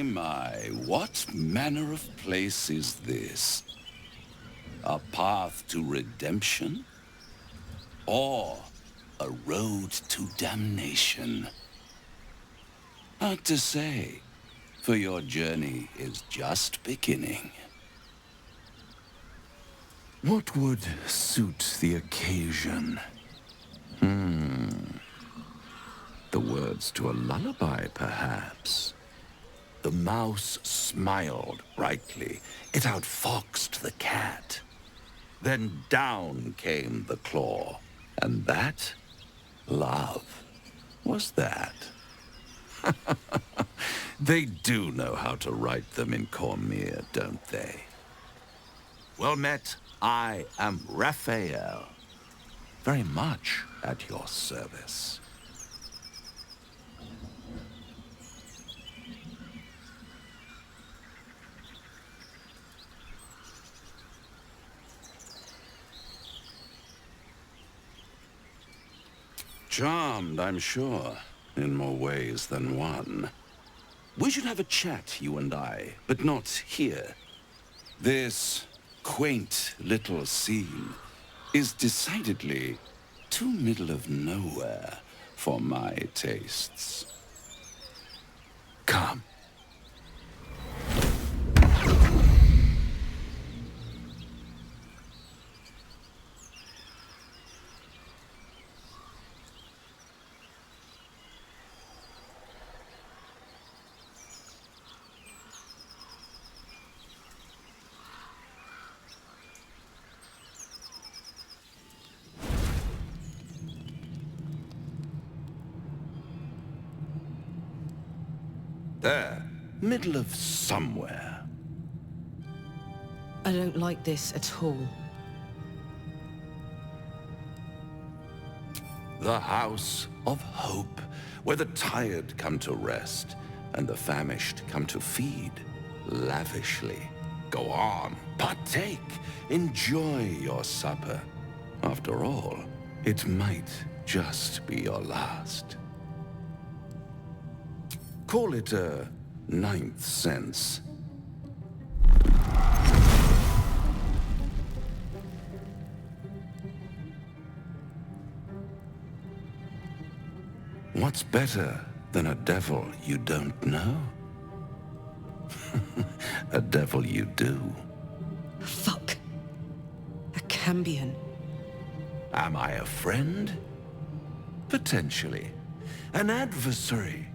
My, what manner of place is this? A path to redemption? Or a road to damnation? Hard to say, for your journey is just beginning. What would suit the occasion? The words to a lullaby, perhaps. The mouse smiled brightly. It outfoxed the cat. Then down came the claw. And that? Love. Was that? They do know how to write them in Cormyr, don't they? Well met. I am Raphael. Very much at your service. Charmed, I'm sure, in more ways than one. We should have a chat, you and I, but not here. This quaint little scene is decidedly too middle of nowhere for my tastes. Come. There, middle of somewhere. I don't like this at all. The House of Hope, where the tired come to rest and the famished come to feed lavishly. Go on, partake, enjoy your supper. After all, it might just be your last. Call it a ninth sense. What's better than a devil you don't know? A devil you do. Fuck. A Cambion. Am I a friend? Potentially. An adversary?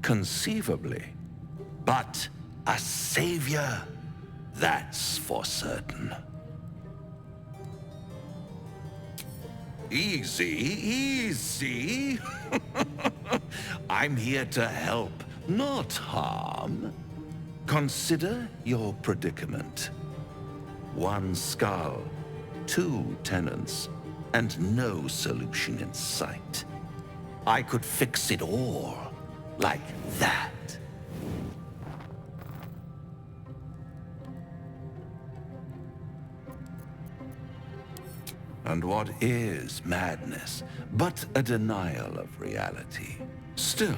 Conceivably. But a savior? That's for certain. Easy, easy. I'm here to help, not harm. Consider your predicament. One skull, 2 tenants, and no solution in sight. I could fix it all, like that. And what is madness but a denial of reality? Still,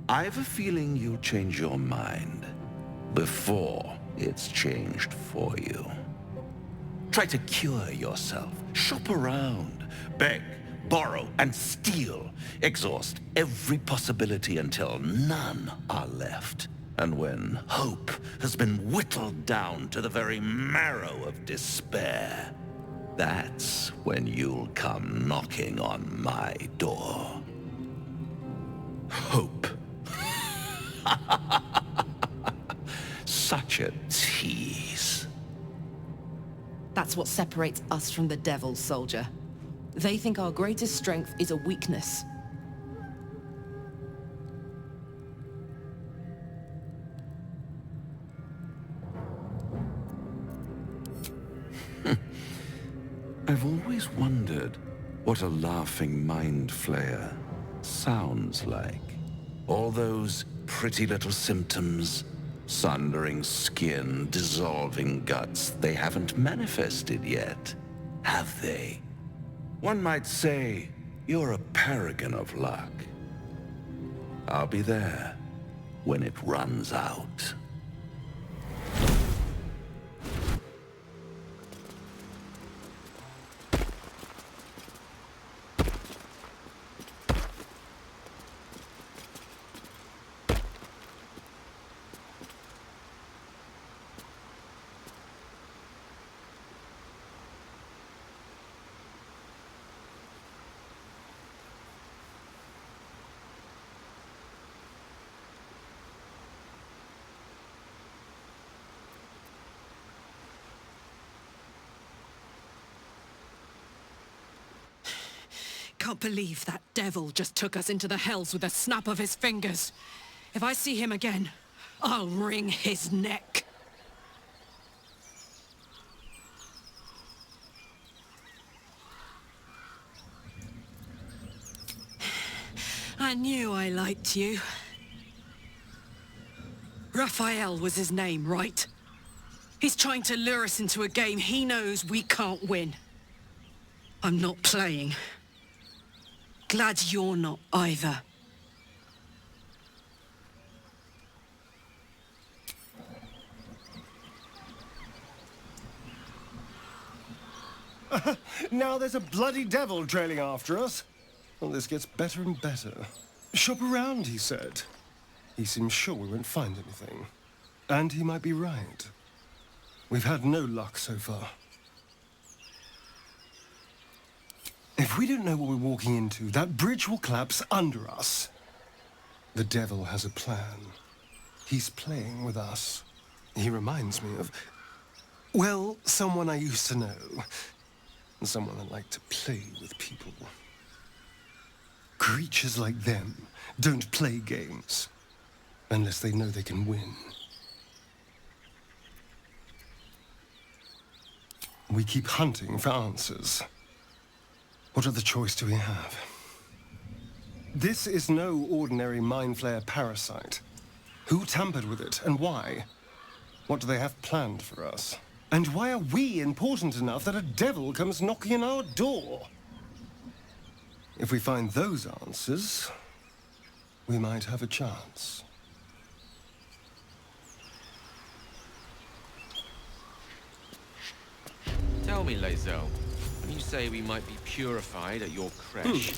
I've a feeling you'll change your mind before it's changed for you. Try to cure yourself, shop around, beg, borrow, and steal. Exhaust every possibility until none are left. And when hope has been whittled down to the very marrow of despair, that's when you'll come knocking on my door. Hope. Such a tease. That's what separates us from the devils, soldier. They think our greatest strength is a weakness. I've always wondered what a laughing mindflayer sounds like. All those pretty little symptoms, sundering skin, dissolving guts, they haven't manifested yet, have they? One might say you're a paragon of luck. I'll be there when it runs out. Can't believe that devil just took us into the hells with a snap of his fingers. If I see him again, I'll wring his neck. I knew I liked you. Raphael was his name, right? He's trying to lure us into a game he knows we can't win. I'm not playing. Glad you're not either. Now there's a bloody devil trailing after us. Well, this gets better and better. Shop around, he said. He seems sure we won't find anything. And he might be right. We've had no luck so far. If we don't know what we're walking into, that bridge will collapse under us. The devil has a plan. He's playing with us. He reminds me of, well, someone I used to know. And someone that liked to play with people. Creatures like them don't play games unless they know they can win. We keep hunting for answers. What other choice do we have? This is no ordinary mindflayer parasite. Who tampered with it, and why? What do they have planned for us? And why are we important enough that a devil comes knocking on our door? If we find those answers, we might have a chance. Tell me, Lae'zel, when you say we might be purified at your creche,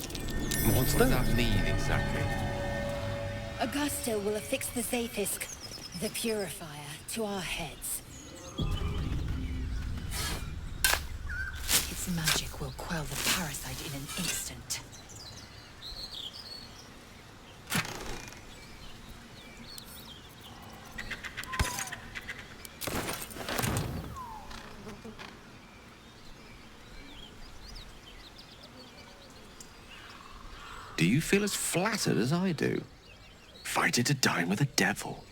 what does that mean exactly? Augusta will affix the Zafisk, the purifier, to our heads. Its magic will quell the parasite in an instant. Do you feel as flattered as I do? Fighting to dine with a devil.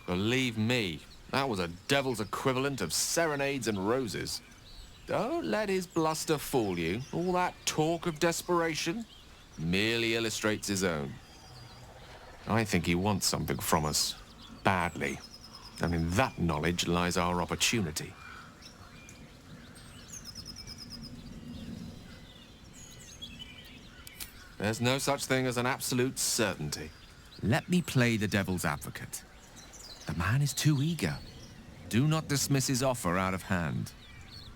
Believe me, that was a devil's equivalent of serenades and roses. Don't let his bluster fool you. All that talk of desperation merely illustrates his own. I think he wants something from us, badly. And in that knowledge lies our opportunity. There's no such thing as an absolute certainty. Let me play the devil's advocate. The man is too eager. Do not dismiss his offer out of hand.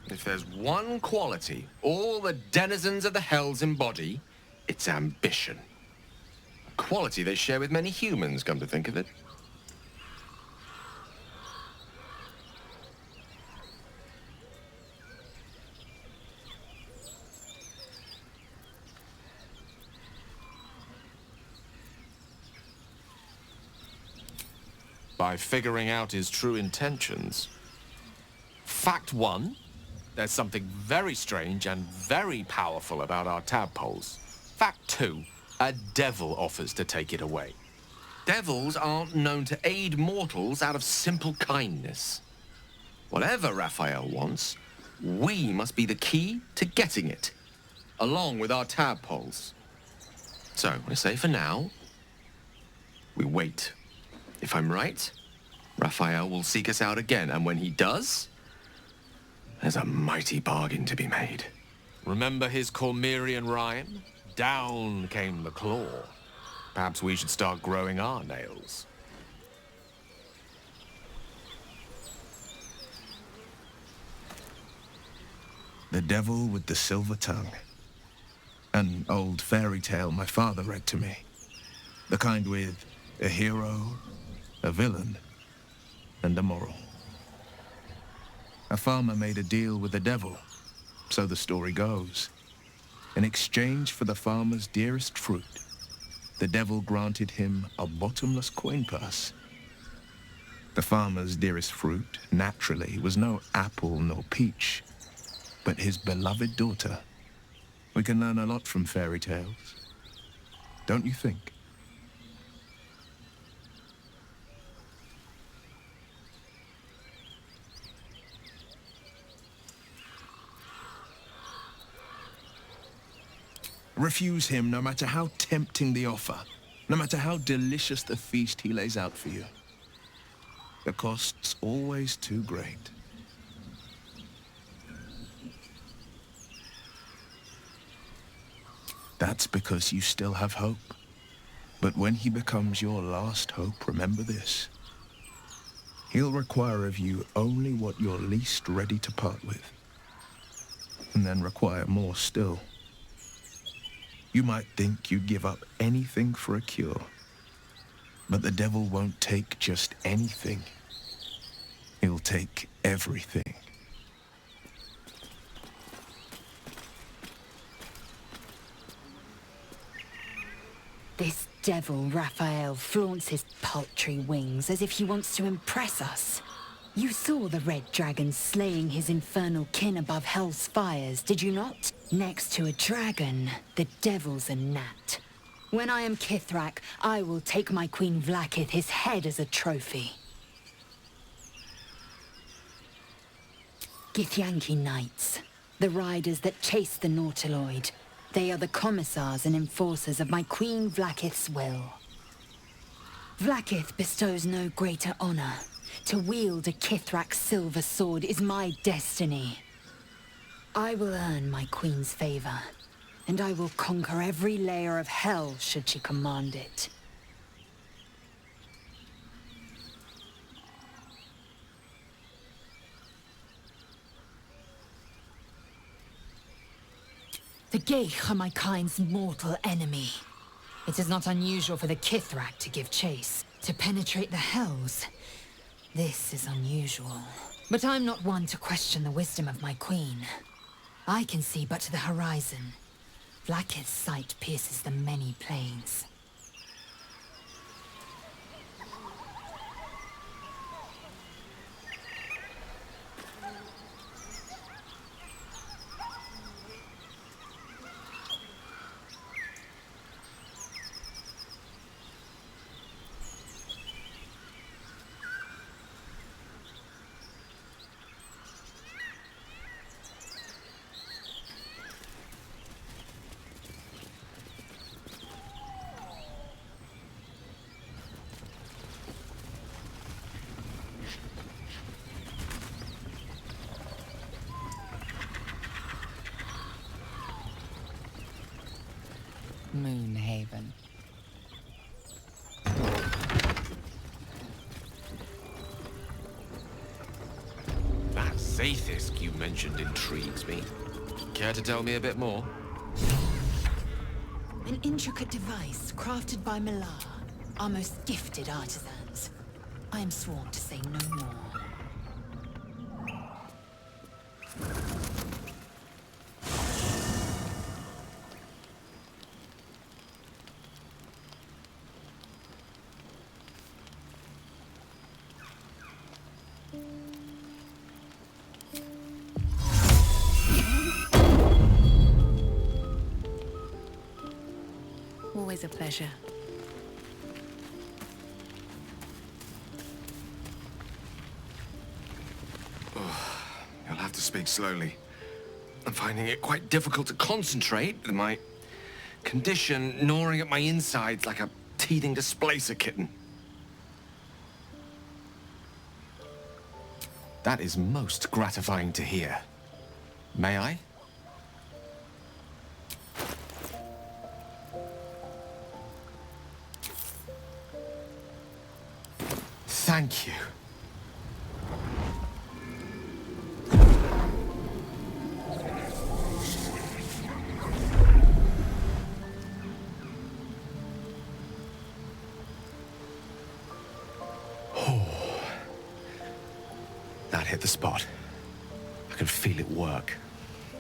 If there's one quality all the denizens of the hells embody, it's ambition. A quality they share with many humans, come to think of it. By figuring out his true intentions. Fact one, there's something very strange and very powerful about our tadpoles. Fact two, a devil offers to take it away. Devils aren't known to aid mortals out of simple kindness. Whatever Raphael wants, we must be the key to getting it, along with our tadpoles. So, I say for now, we wait. If I'm right, Raphael will seek us out again, and when he does, there's a mighty bargain to be made. Remember his Cormyrean rhyme? Down came the claw. Perhaps we should start growing our nails. The Devil with the Silver Tongue. An old fairy tale my father read to me. The kind with a hero, a villain, and a moral. A farmer made a deal with the devil, so the story goes. In exchange for the farmer's dearest fruit, the devil granted him a bottomless coin purse. The farmer's dearest fruit, naturally, was no apple nor peach, but his beloved daughter. We can learn a lot from fairy tales, don't you think? Refuse him no matter how tempting the offer, no matter how delicious the feast he lays out for you. The cost's always too great. That's because you still have hope. But when he becomes your last hope, remember this. He'll require of you only what you're least ready to part with, and then require more still. You might think you'd give up anything for a cure, but the devil won't take just anything. He'll take everything. This devil, Raphael, flaunts his paltry wings as if he wants to impress us. You saw the red dragon slaying his infernal kin above hell's fires, did you not? Next to a dragon, the devil's a gnat. When I am Kithrak, I will take my Queen Vlaakith his head as a trophy. Githyanki Knights, the riders that chase the Nautiloid. They are the commissars and enforcers of my Queen Vlaakith's will. Vlaakith bestows no greater honor. To wield a Kithrak's silver sword is my destiny. I will earn my Queen's favor, and I will conquer every layer of hell should she command it. The Geich are my kind's mortal enemy. It is not unusual for the Kithrak to give chase, to penetrate the hells. This is unusual. But I'm not one to question the wisdom of my queen. I can see but to the horizon. Vlaakith's sight pierces the many planes. Moonhaven. That Zaithisk you mentioned intrigues me. Care to tell me a bit more? An intricate device crafted by Millar, our most gifted artisans. I am sworn to say no more. Always a pleasure. You'll have to speak slowly. I'm finding it quite difficult to concentrate with my condition gnawing at my insides like a teething displacer kitten. That is most gratifying to hear. May I? Thank you. That hit the spot. I can feel it work.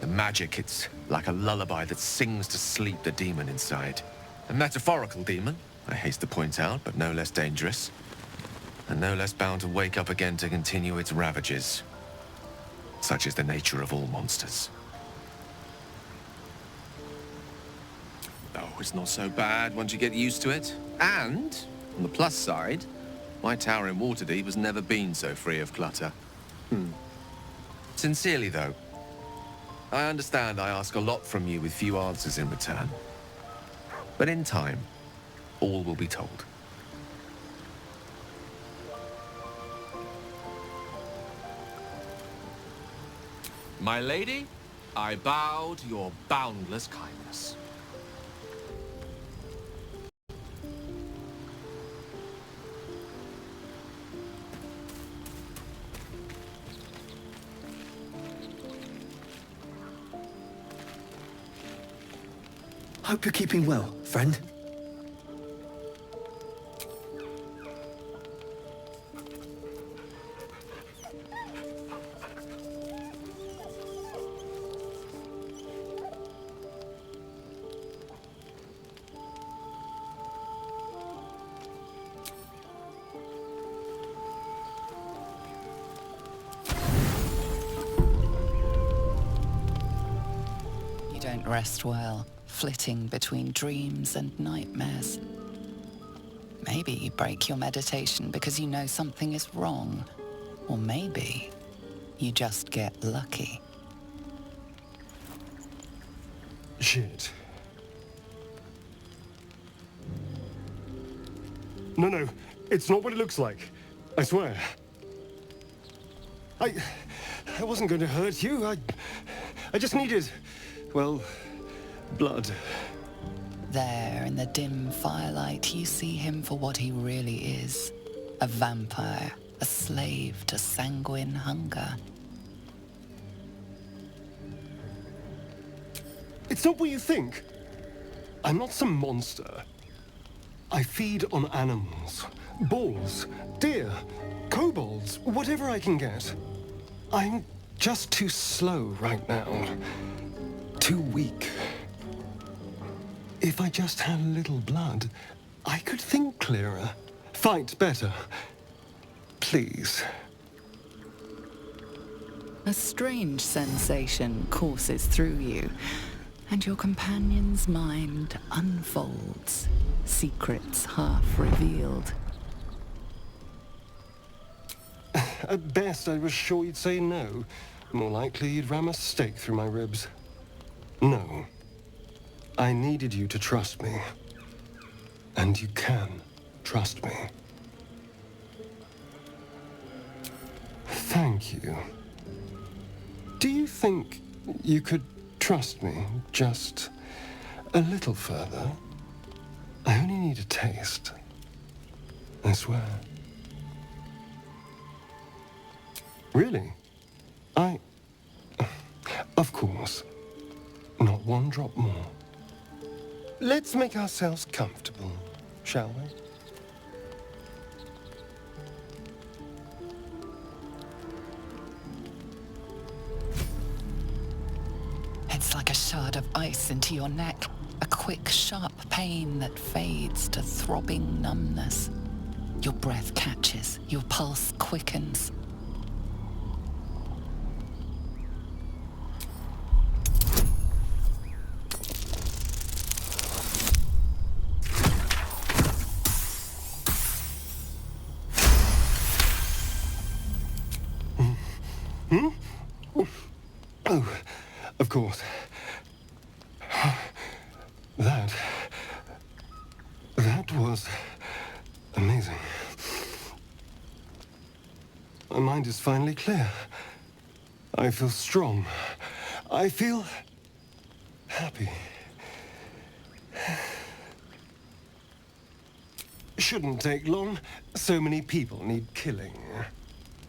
The magic, it's like a lullaby that sings to sleep the demon inside. A metaphorical demon, I haste to point out, but no less dangerous. And no less bound to wake up again to continue its ravages. Such is the nature of all monsters. Oh, it's not so bad once you get used to it. And, on the plus side, my tower in Waterdeep has never been so free of clutter. Sincerely, though, I understand I ask a lot from you with few answers in return. But in time, all will be told. My lady, I bow to your boundless kindness. Hope you're keeping well, friend. You don't rest well, flitting between dreams and nightmares. Maybe you break your meditation because you know something is wrong. Or maybe you just get lucky. Shit. No, it's not what it looks like. I swear. I wasn't going to hurt you. I just needed, well, blood. There, in the dim firelight, you see him for what he really is. A vampire, a slave to sanguine hunger. It's not what you think. I'm not some monster. I feed on animals. Boars, deer, kobolds, whatever I can get. I'm just too slow right now. Too weak. If I just had a little blood, I could think clearer. Fight better. Please. A strange sensation courses through you, and your companion's mind unfolds, secrets half revealed. At best, I was sure you'd say no. More likely, you'd ram a stake through my ribs. No. I needed you to trust me. And you can trust me. Thank you. Do you think you could trust me just a little further? I only need a taste. I swear. Really? Of course. Not one drop more. Let's make ourselves comfortable, shall we? It's like a shard of ice into your neck, a quick, sharp pain that fades to throbbing numbness. Your breath catches, your pulse quickens. Oh, of course. That was amazing. My mind is finally clear. I feel strong. I feel happy. Shouldn't take long. So many people need killing.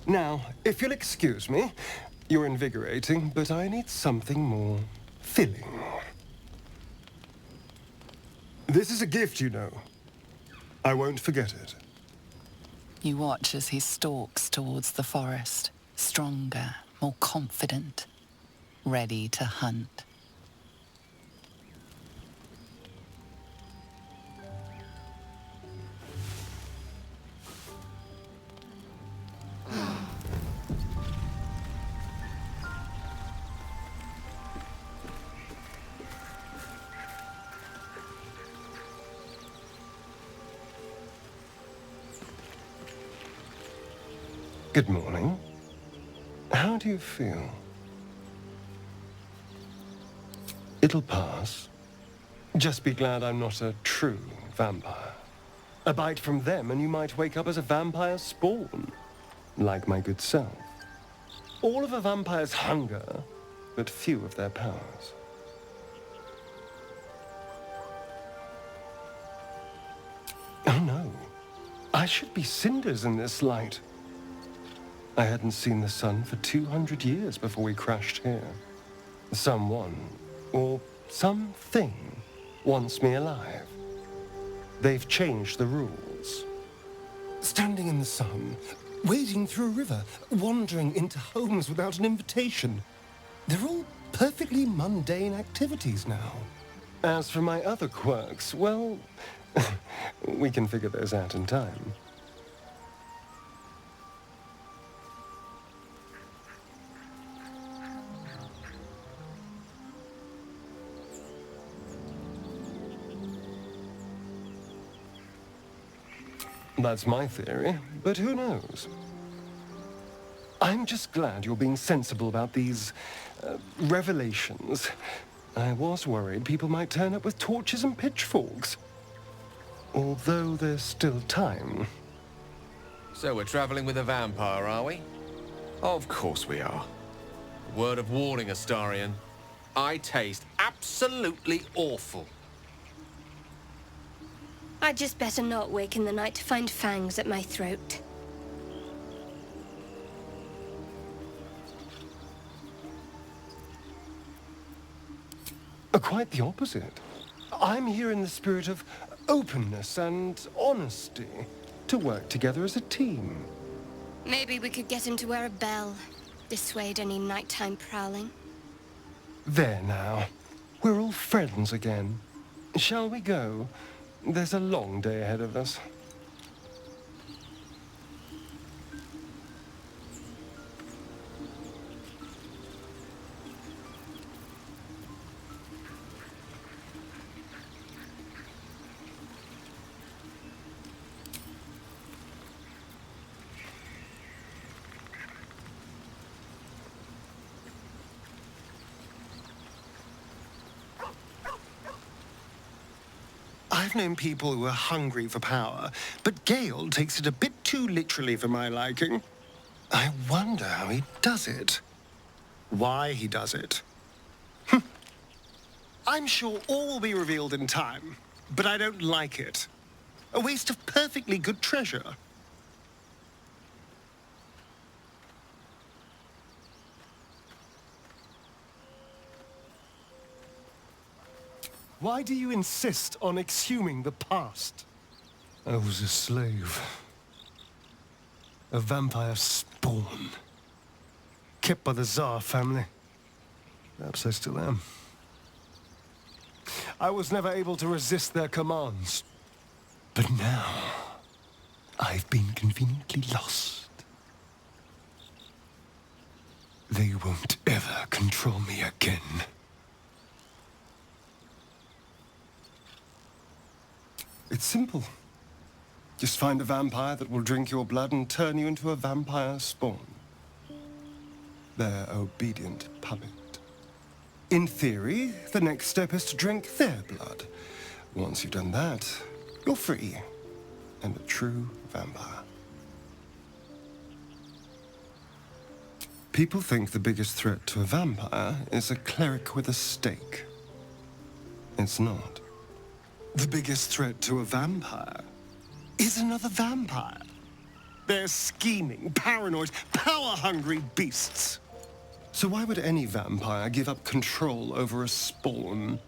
Now, if you'll excuse me, you're invigorating, but I need something more filling. This is a gift, you know. I won't forget it. You watch as he stalks towards the forest, stronger, more confident, ready to hunt. Good morning. How do you feel? It'll pass. Just be glad I'm not a true vampire. A bite from them and you might wake up as a vampire spawn. Like my good self. All of a vampire's hunger, but few of their powers. Oh no. I should be cinders in this light. I hadn't seen the sun for 200 years before we crashed here. Someone, or something, wants me alive. They've changed the rules. Standing in the sun, wading through a river, wandering into homes without an invitation. They're all perfectly mundane activities now. As for my other quirks, well, we can figure those out in time. That's my theory, but who knows? I'm just glad you're being sensible about these revelations. I was worried people might turn up with torches and pitchforks. Although there's still time. So we're traveling with a vampire, are we? Of course we are. Word of warning, Astarion. I taste absolutely awful. I'd just better not wake in the night to find fangs at my throat. Quite the opposite. I'm here in the spirit of openness and honesty, to work together as a team. Maybe we could get him to wear a bell, dissuade any nighttime prowling. There now. We're all friends again. Shall we go? There's a long day ahead of us. I've known people who are hungry for power, but Gale takes it a bit too literally for my liking. I wonder how he does it. Why he does it. I'm sure all will be revealed in time, but I don't like it. A waste of perfectly good treasure. Why do you insist on exhuming the past? I was a slave. A vampire spawn. Kept by the Tsar family. Perhaps I still am. I was never able to resist their commands. But now, I've been conveniently lost. They won't ever control me again. It's simple. Just find a vampire that will drink your blood and turn you into a vampire spawn. Their obedient puppet. In theory, the next step is to drink their blood. Once you've done that, you're free and a true vampire. People think the biggest threat to a vampire is a cleric with a stake. It's not. The biggest threat to a vampire is another vampire. They're scheming, paranoid, power-hungry beasts. So why would any vampire give up control over a spawn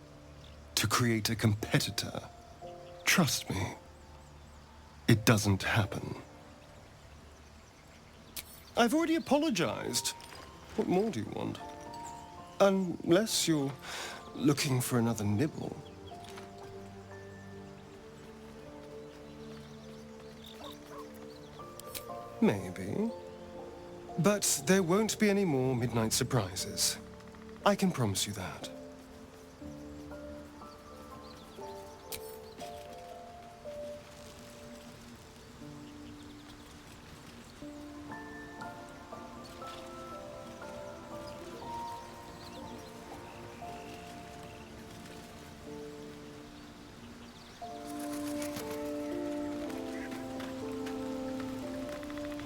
to create a competitor? Trust me, it doesn't happen. I've already apologized. What more do you want? Unless you're looking for another nibble. Maybe. But there won't be any more midnight surprises. I can promise you that.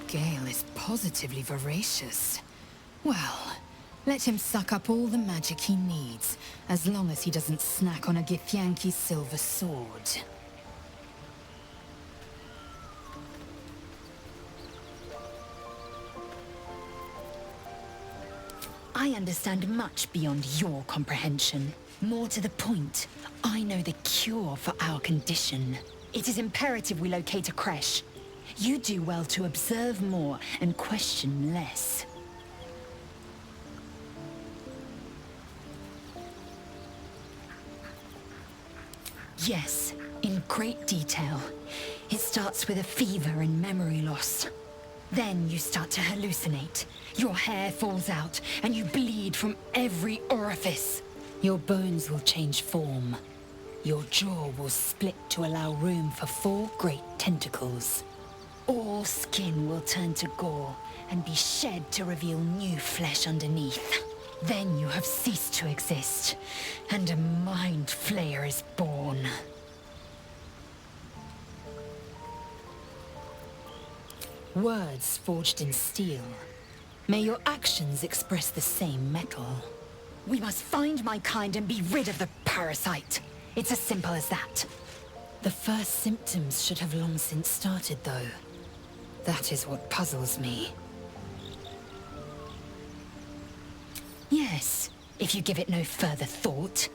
Gale is positively voracious. Well, let him suck up all the magic he needs, as long as he doesn't snack on a Githyanki silver sword. I understand much beyond your comprehension. More to the point, I know the cure for our condition. It is imperative we locate a creche. You do well to observe more and question less. Yes, in great detail. It starts with a fever and memory loss. Then you start to hallucinate. Your hair falls out, and you bleed from every orifice. Your bones will change form. Your jaw will split to allow room for 4 great tentacles. All skin will turn to gore and be shed to reveal new flesh underneath. Then you have ceased to exist, and a mind flayer is born. Words forged in steel. May your actions express the same metal. We must find my kind and be rid of the parasite. It's as simple as that. The first symptoms should have long since started, though. That is what puzzles me. Yes, if you give it no further thought.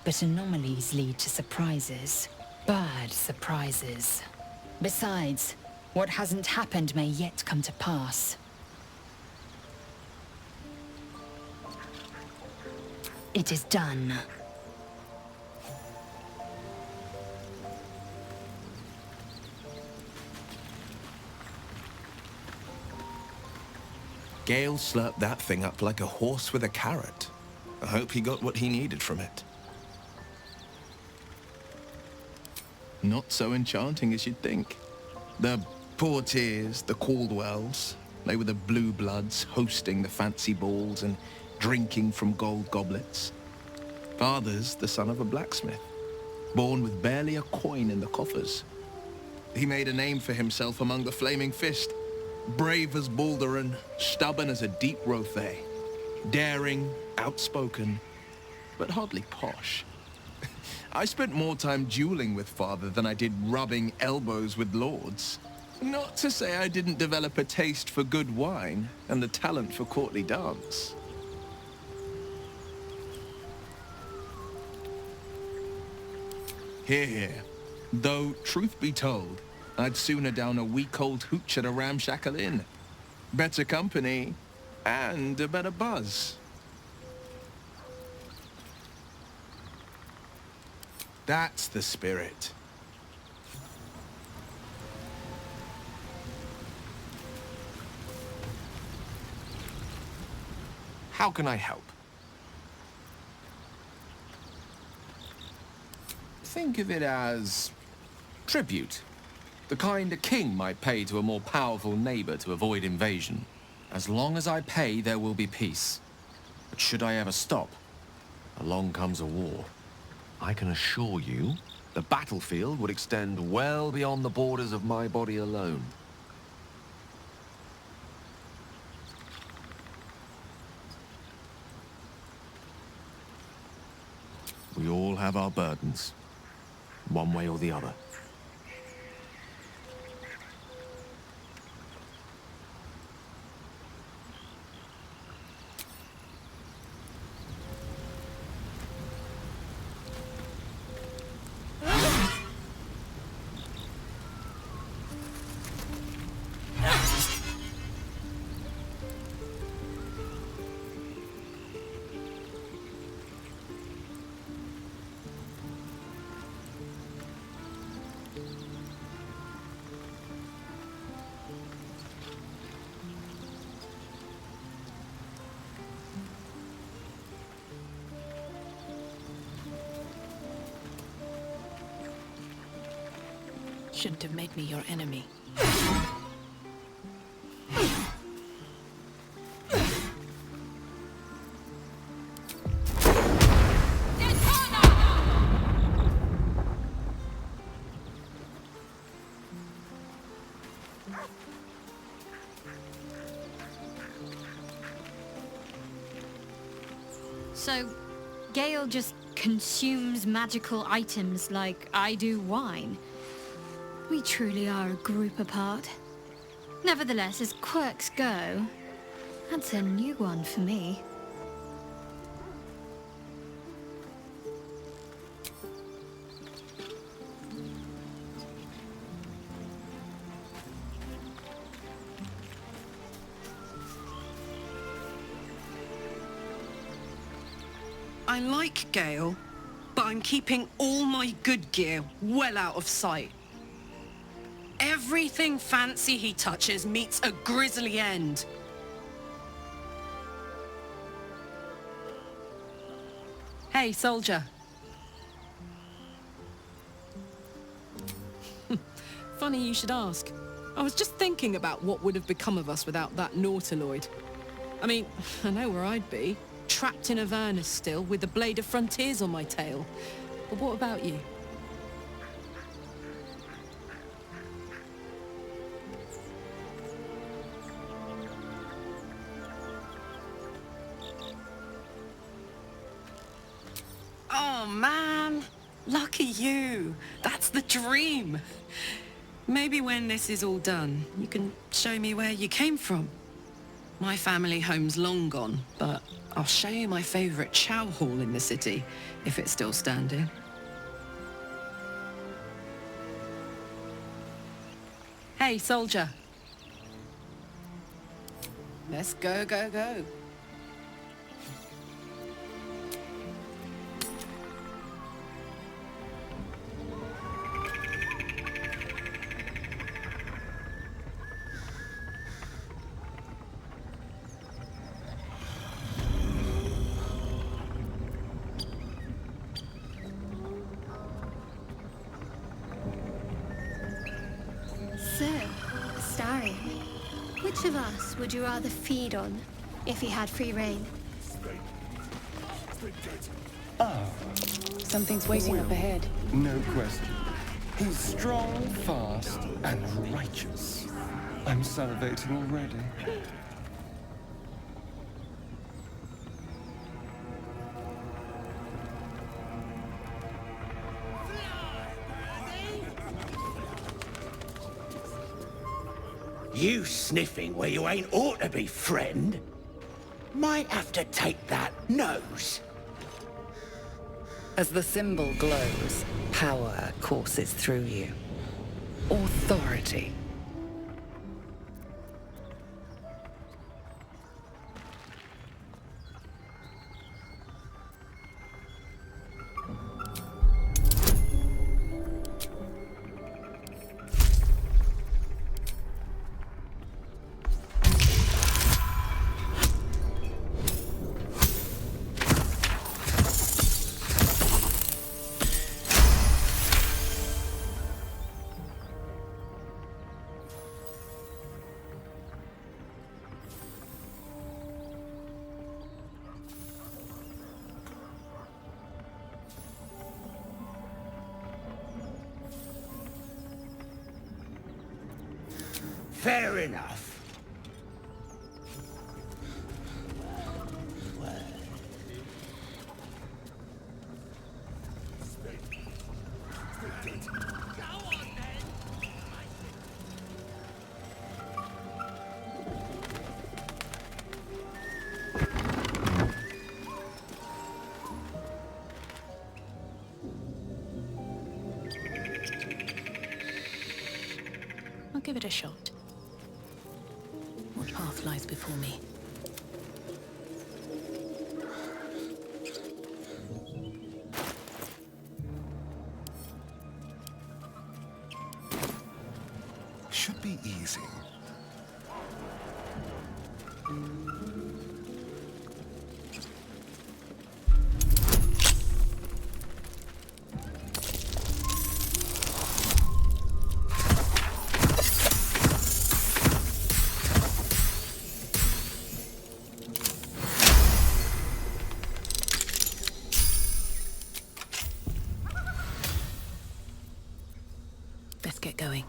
But anomalies lead to surprises. Bad surprises. Besides, what hasn't happened may yet come to pass. It is done. Gale slurped that thing up like a horse with a carrot. I hope he got what he needed from it. Not so enchanting as you'd think. The Portiers, the Caldwells, they were the blue bloods hosting the fancy balls and drinking from gold goblets. Father's the son of a blacksmith, born with barely a coin in the coffers. He made a name for himself among the Flaming Fist. Brave as Balduran, stubborn as a deep Rothay, daring, outspoken, but hardly posh. I spent more time dueling with Father than I did rubbing elbows with lords. Not to say I didn't develop a taste for good wine and the talent for courtly dance. Here, though truth be told, I'd sooner down a week-old hooch at a ramshackle inn. Better company, and a better buzz. That's the spirit. How can I help? Think of it as tribute. The kind a king might pay to a more powerful neighbor to avoid invasion. As long as I pay, there will be peace. But should I ever stop, along comes a war. I can assure you, the battlefield would extend well beyond the borders of my body alone. We all have our burdens, one way or the other. Shouldn't have made me your enemy. So, Gale just consumes magical items like I do wine. We truly are a group apart. Nevertheless, as quirks go, that's a new one for me. I like Gale, but I'm keeping all my good gear well out of sight. Everything fancy he touches meets a grisly end. Hey, soldier. Funny you should ask. I was just thinking about what would have become of us without that nautiloid. I mean, I know where I'd be. Trapped in Avernus still, with the Blade of Frontiers on my tail. But what about you? Oh, man. Lucky you. That's the dream. Maybe when this is all done, you can show me where you came from. My family home's long gone, but I'll show you my favorite chow hall in the city, if it's still standing. Hey, soldier. Let's go, go, go. So, Starry, which of us would you rather feed on if he had free reign? Something's waiting up ahead. No question. He's strong, fast, and righteous. I'm salivating already. You sniffing where you ain't ought to be, friend? Might have to take that nose. As the symbol glows, power courses through you. Authority. Fair enough. I'll give it a shot. What path lies before me? Should be easy. Let's get going.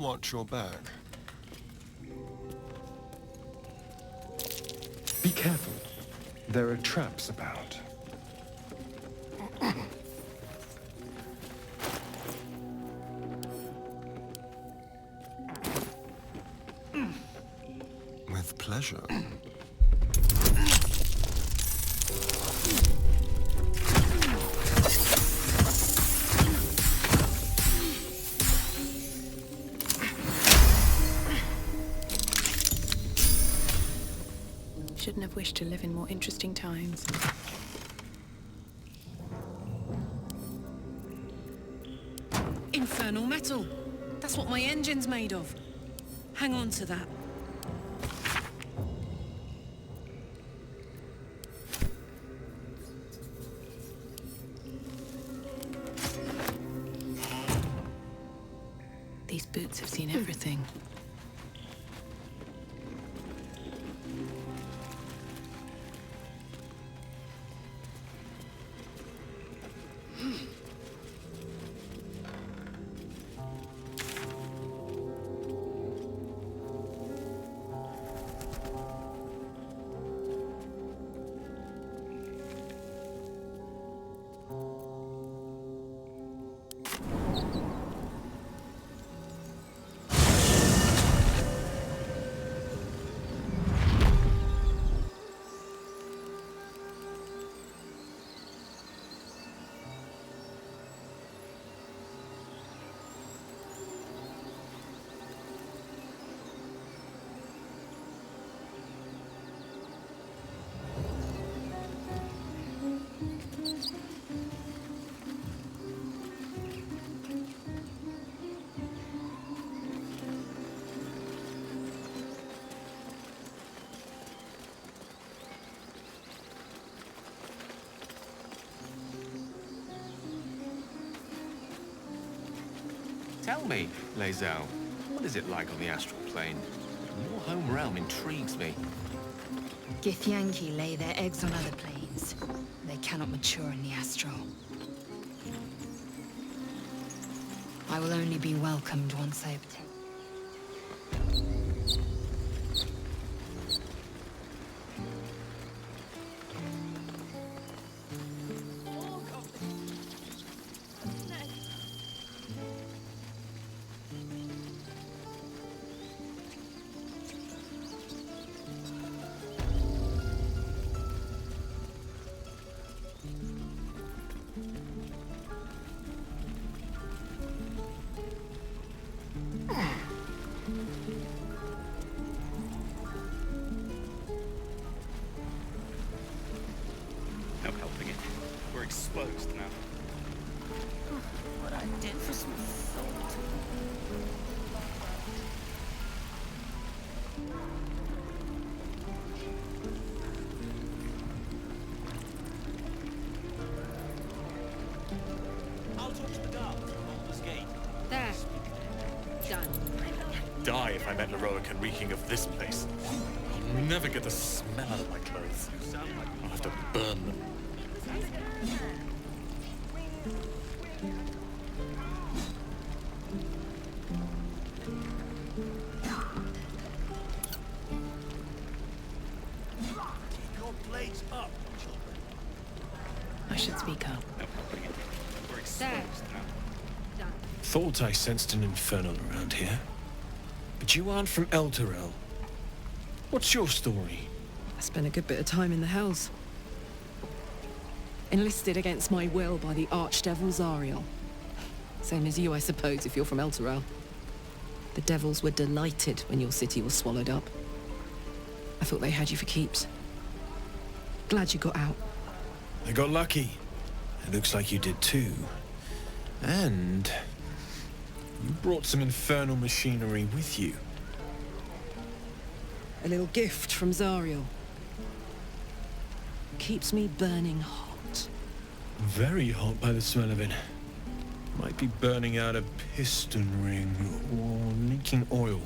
Watch your back. Be careful. There are traps about. With pleasure. Shouldn't have wished to live in more interesting times. Infernal metal. That's what my engine's made of. Hang on to that. These boots have seen everything. Tell me, Lae'zel, what is it like on the astral plane? Your home realm intrigues me. Githyanki lay their eggs on other planes. They cannot mature in the astral. I will only be welcomed once I obtain. No helping it. We're exposed now. What I did for some salt. I'll talk to the guard at Baldur's Gate. There. Done. Die if I met Leroica reeking of this place. I'll never get the smell out of my clothes. I'll have to burn them. Keep your blades up, children. I should speak up. We're exposed now. Thought I sensed an infernal around here. But you aren't from Elturel. What's your story? I spent a good bit of time in the Hells. Enlisted against my will by the Archdevil Zariel. Same as you, I suppose, if you're from Elturel. The devils were delighted when your city was swallowed up. I thought they had you for keeps. Glad you got out. I got lucky. It looks like you did too. And you brought some infernal machinery with you. A little gift from Zariel. Keeps me burning hot. Very hot by the smell of it. Might be burning out a piston ring or leaking oil.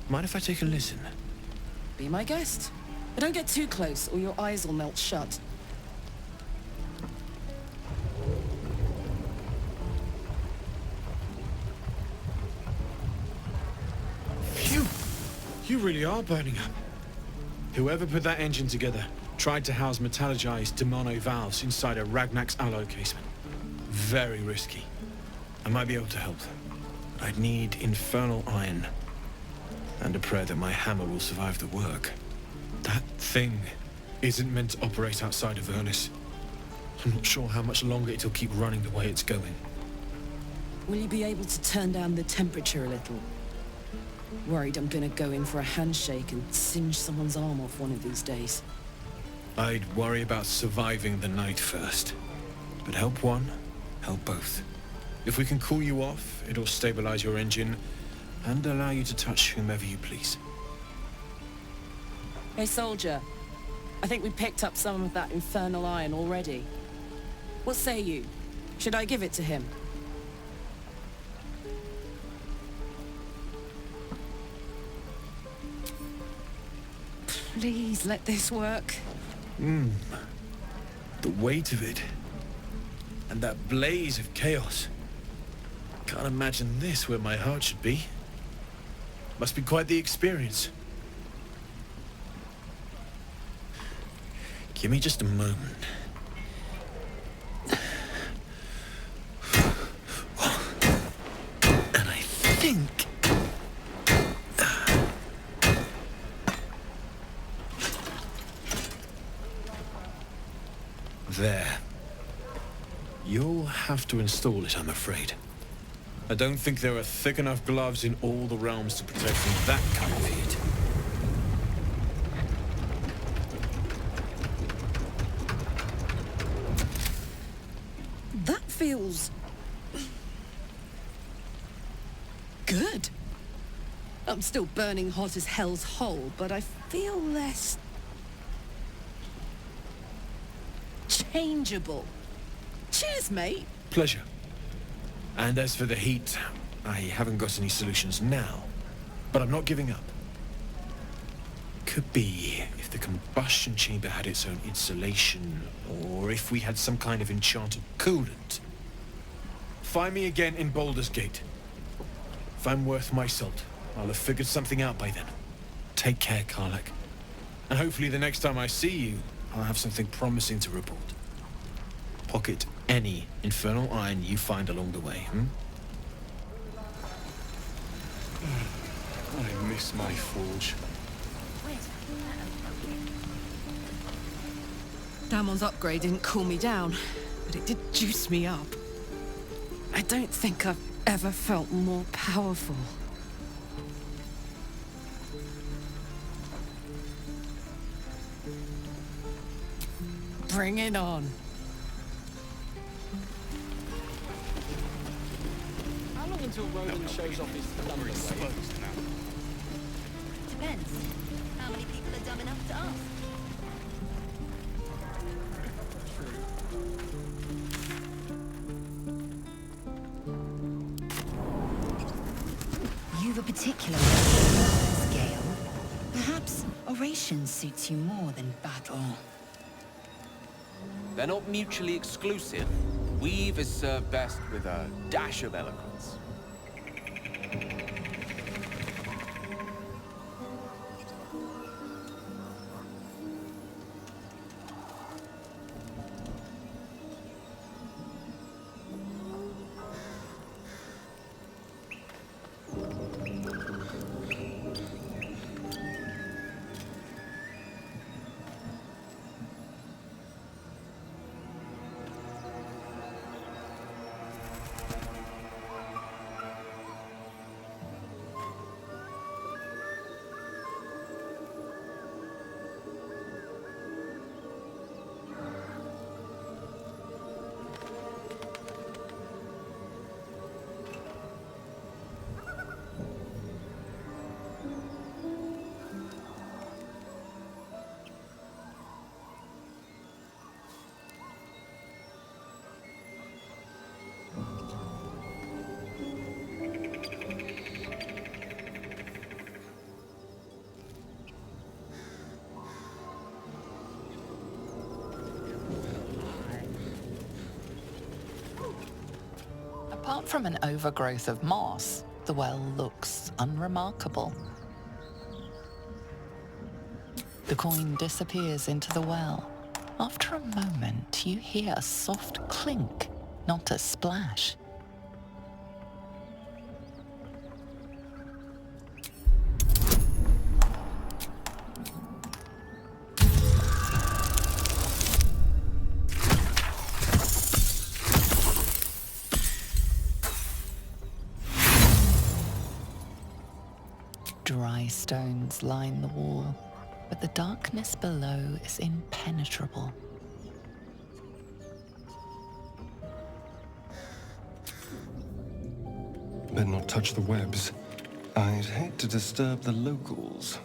Mind if I take a listen? Be my guest. But don't get too close or your eyes will melt shut. You really are burning up. Whoever put that engine together tried to house metallurgized demono valves inside a Ragnak's alloy casement. Very risky. I might be able to help, but I'd need infernal iron. And a prayer that my hammer will survive the work. That thing isn't meant to operate outside of Ernest. I'm not sure how much longer it'll keep running the way it's going. Will you be able to turn down the temperature a little? Worried I'm gonna go in for a handshake and singe someone's arm off one of these days. I'd worry about surviving the night first. But help one, help both. If we can cool you off, it'll stabilize your engine and allow you to touch whomever you please. Hey, soldier. I think we picked up some of that infernal iron already. What say you? Should I give it to him? Please let this work. The weight of it. And that blaze of chaos. Can't imagine this where my heart should be. Must be quite the experience. Give me just a moment. And I think... There. You'll have to install it, I'm afraid. I don't think there are thick enough gloves in all the realms to protect from that kind of heat. That feels... good. I'm still burning hot as hell's hole, but I feel less... changeable. Cheers, mate. Pleasure. And as for the heat, I haven't got any solutions now, but I'm not giving up. Could be if the combustion chamber had its own insulation, or if we had some kind of enchanted coolant. Find me again in Baldur's Gate. If I'm worth my salt, I'll have figured something out by then. Take care, Karlach. And hopefully the next time I see you, I'll have something promising to report. Pocket any infernal iron you find along the way, I miss my forge. Damon's upgrade didn't cool me down, but it did juice me up. I don't think I've ever felt more powerful. Bring it on. How long until Roland shows off his thunder wave? Depends. How many people are dumb enough to ask? You've a particular scale. Perhaps oration suits you more than battle. They're not mutually exclusive. Weave is served best with a dash of eloquence. Apart from an overgrowth of moss, the well looks unremarkable. The coin disappears into the well. After a moment, you hear a soft clink, not a splash. Dry stones line the wall, but the darkness below is impenetrable. Better not touch the webs. I'd hate to disturb the locals.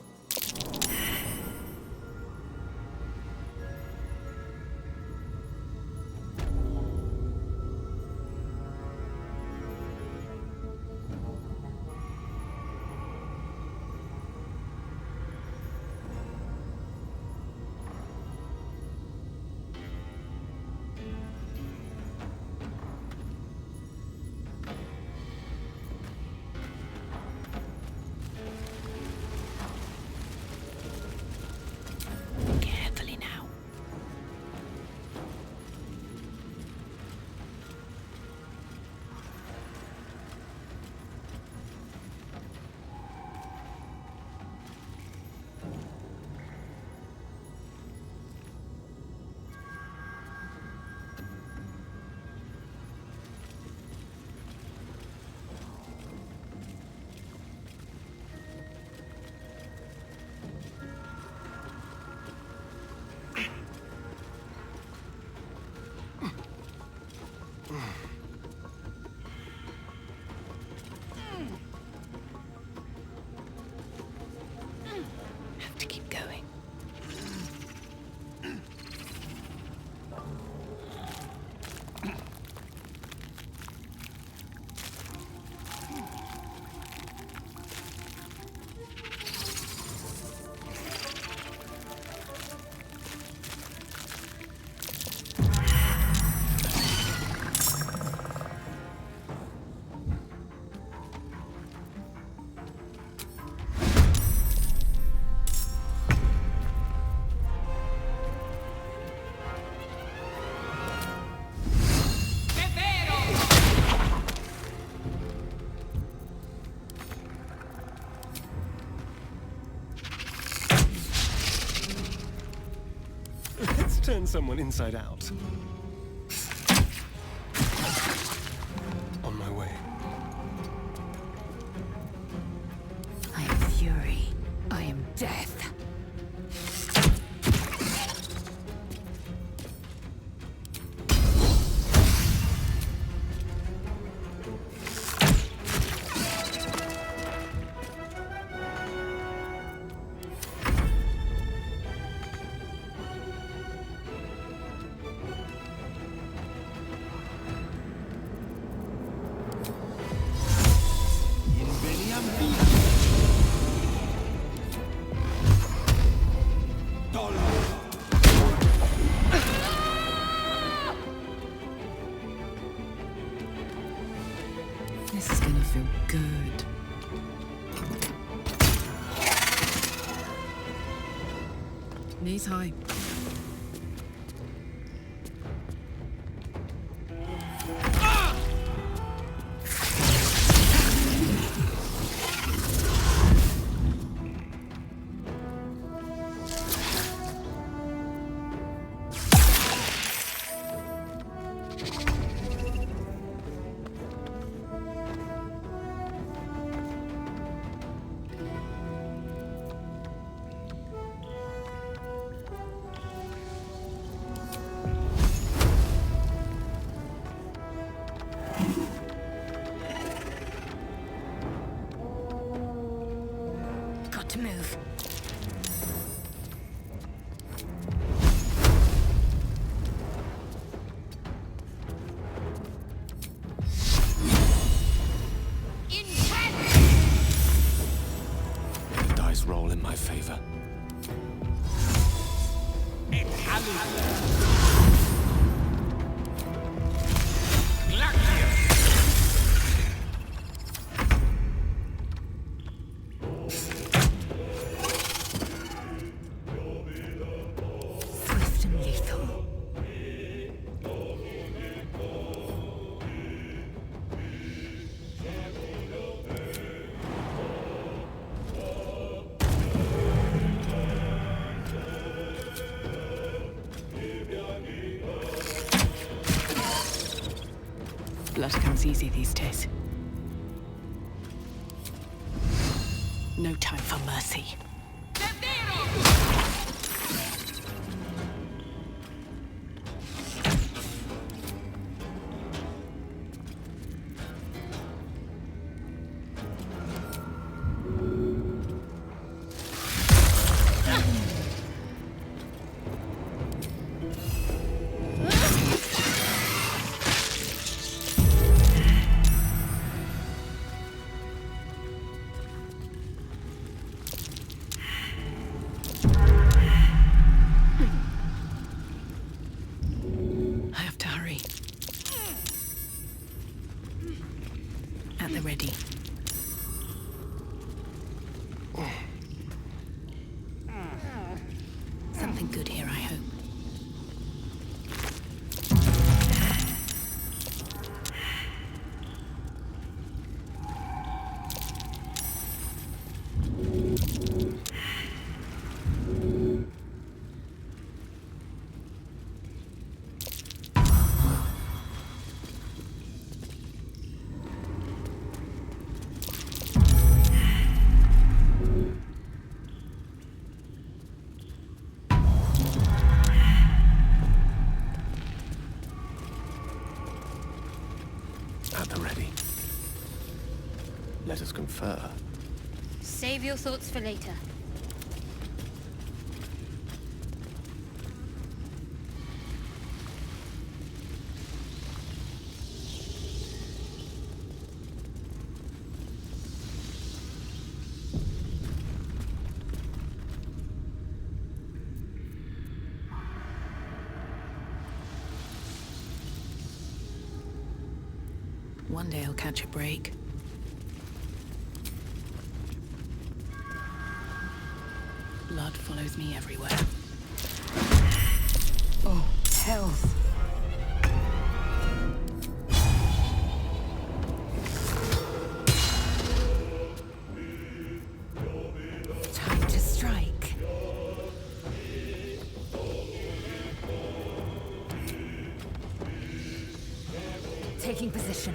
Carefully now. Have to keep going. Let's turn someone inside out. On my way. I am fury. I am death. This is gonna feel good. Knees high. Got to move. The dice roll in my favor. Blood comes easy these days. No time for mercy. At the ready. Something good here, I hope. At the ready. Let us confer. Save your thoughts for later. One day I'll catch a break. Blood follows me everywhere. Oh, health. Time to strike. Taking position.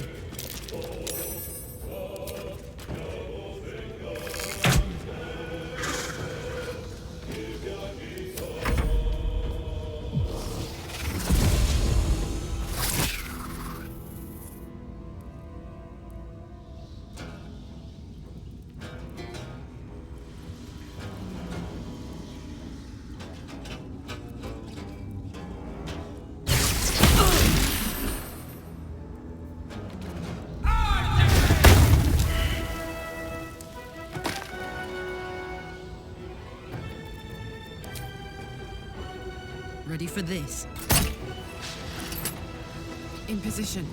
Ready for this. In position.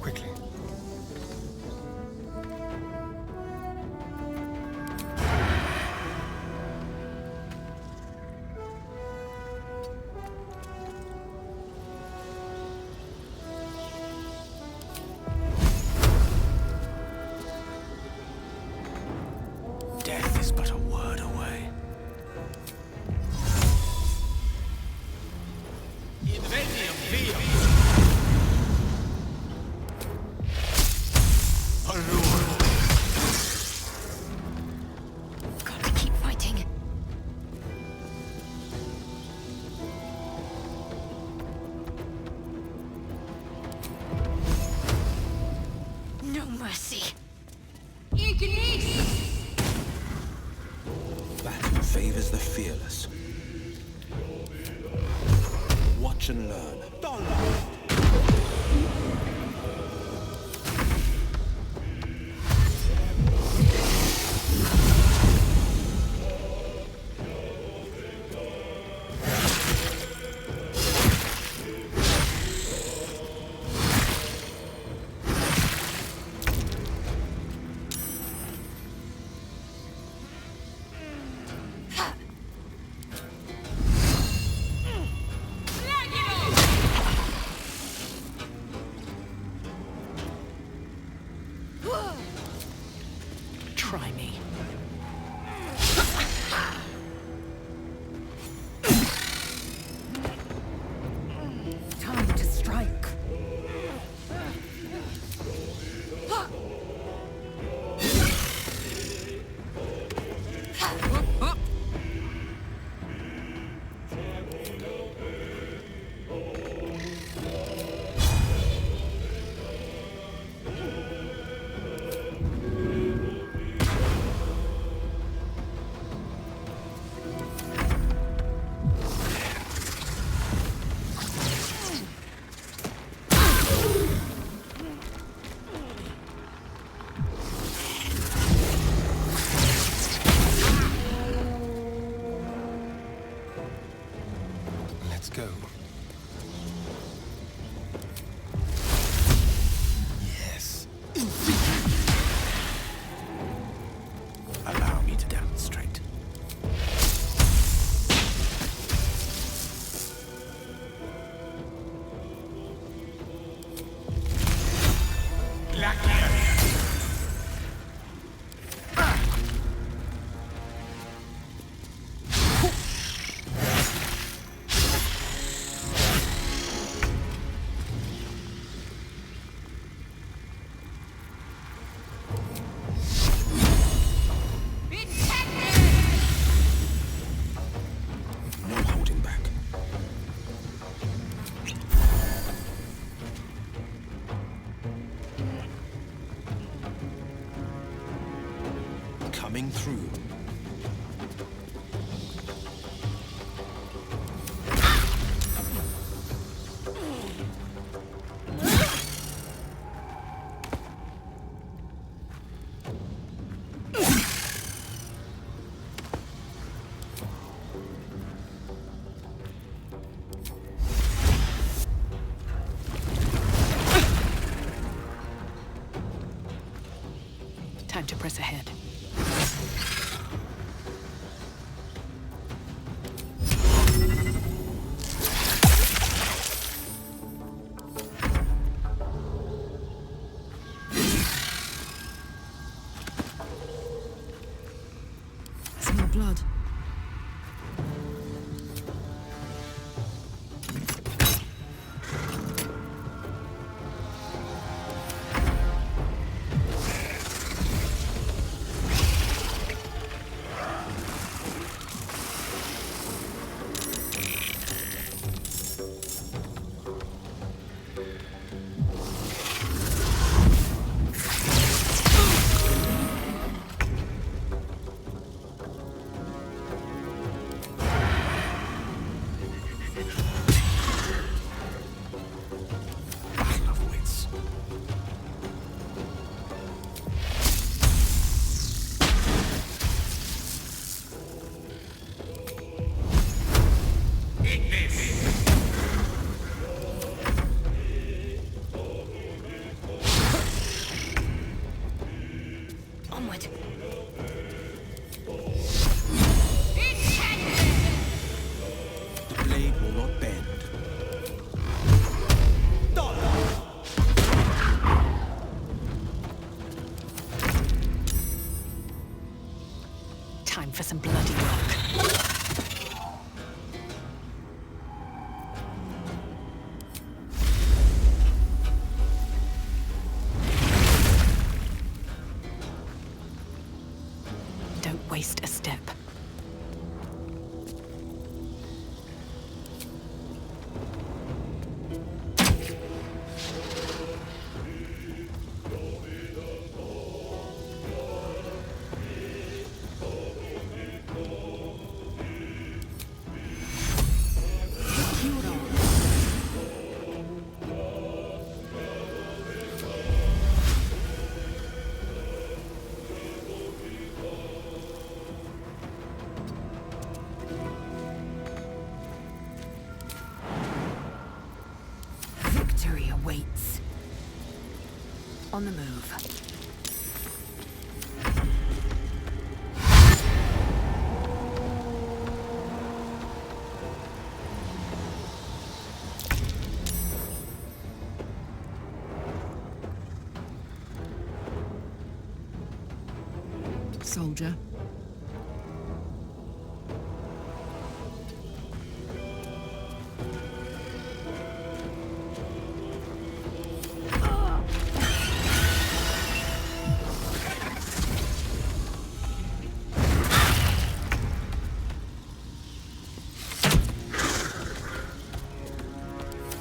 Quickly. Death is but a word away. Gotta keep fighting. No mercy. Battle favors the fearless. Watch and learn. go. Yes. Allow me to demonstrate. No holding back. Coming through. Time to press ahead. Smell blood. Battle of wits. Onward. The blade will not bend. Time for some bloody work. Don't waste a step. Victory awaits. On the move. Soldier.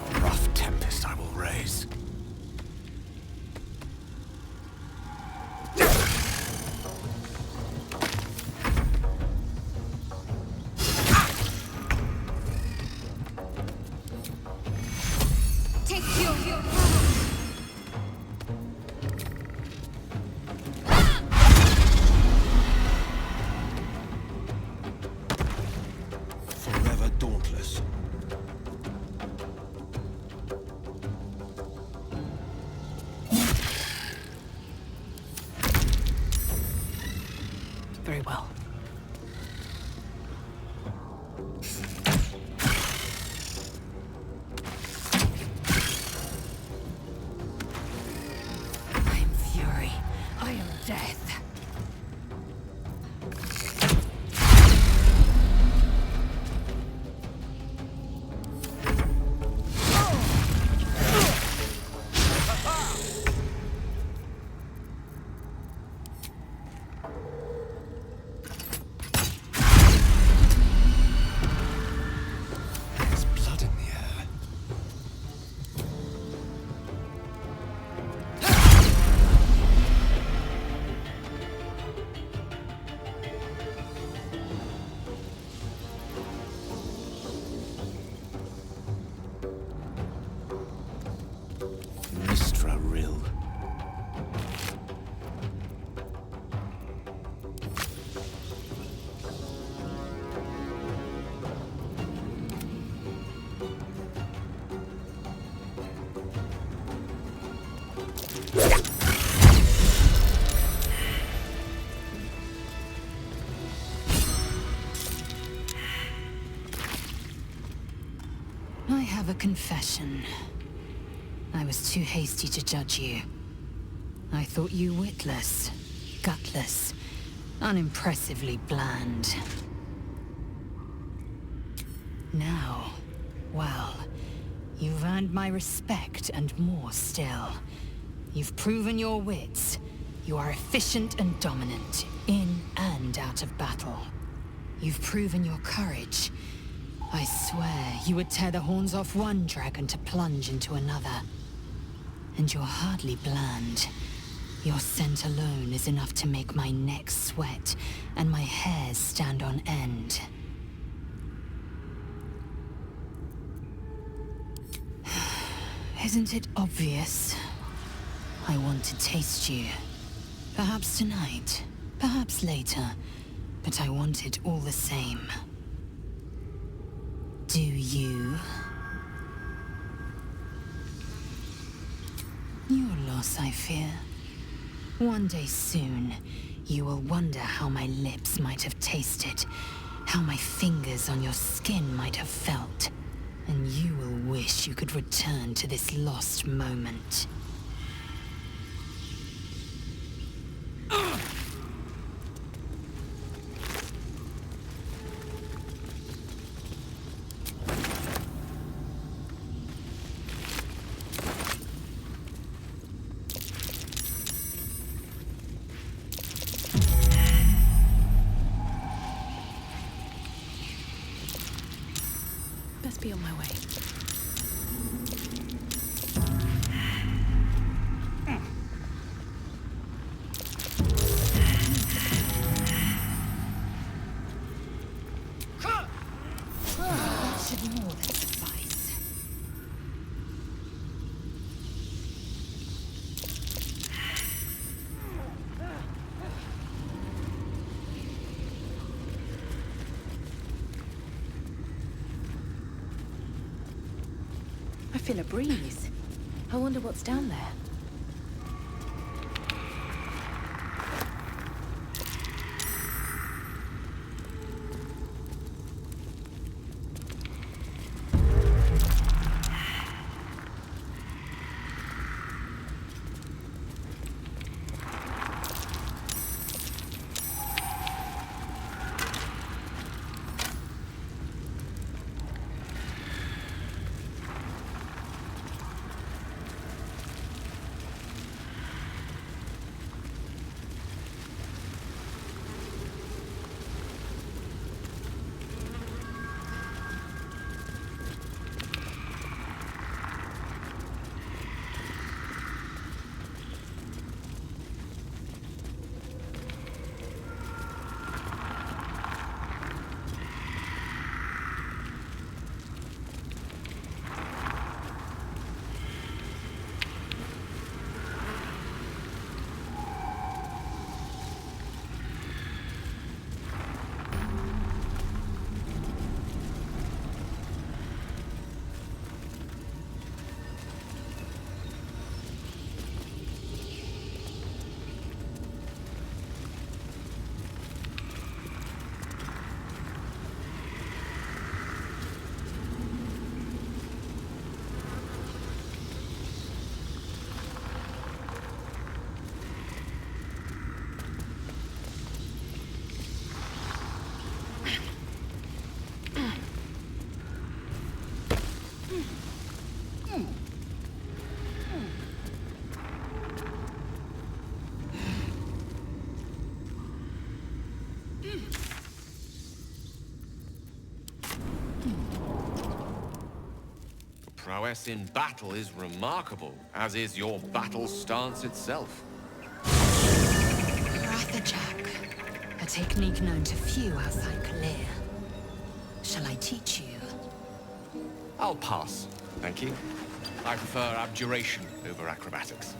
A rough tempest I will raise. Take your Forever dauntless. I have a confession. I was too hasty to judge you. I thought you witless, gutless, unimpressively bland. Now, well, you've earned my respect and more still. You've proven your wits. You are efficient and dominant, in and out of battle. You've proven your courage. I swear you would tear the horns off one dragon to plunge into another. And you're hardly bland. Your scent alone is enough to make my neck sweat and my hairs stand on end. Isn't it obvious? I want to taste you. Perhaps tonight, perhaps later, but I want it all the same. Do you? Your loss, I fear. One day soon, you will wonder how my lips might have tasted, how my fingers on your skin might have felt, and you will wish you could return to this lost moment. Best be on my way. That should more than suffice. I feel a breeze. I wonder what's down there. Prowess in battle is remarkable, as is your battle stance itself. Jack, a technique known to few outside Kalir. Shall I teach you? I'll pass, thank you. I prefer abjuration over acrobatics.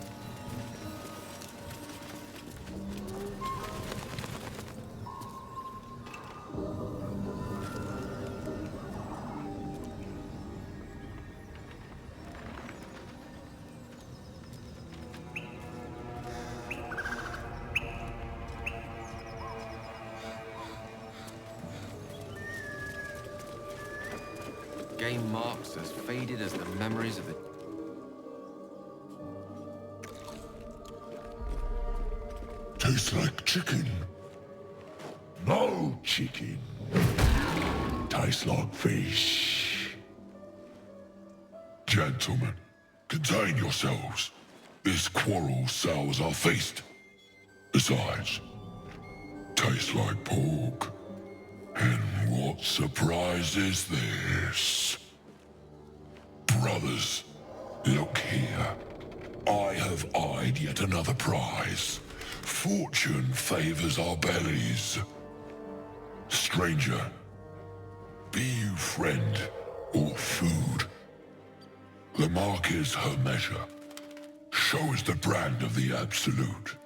Game marks as faded as the memories of the... Tastes like chicken. No chicken. Tastes like fish. Gentlemen, contain yourselves. This quarrel sours our feast. Besides, tastes like pork. And what surprise is this? Brothers, look here. I have eyed yet another prize. Fortune favors our bellies. Stranger, be you friend or food. The mark is her measure. Show us the brand of the absolute.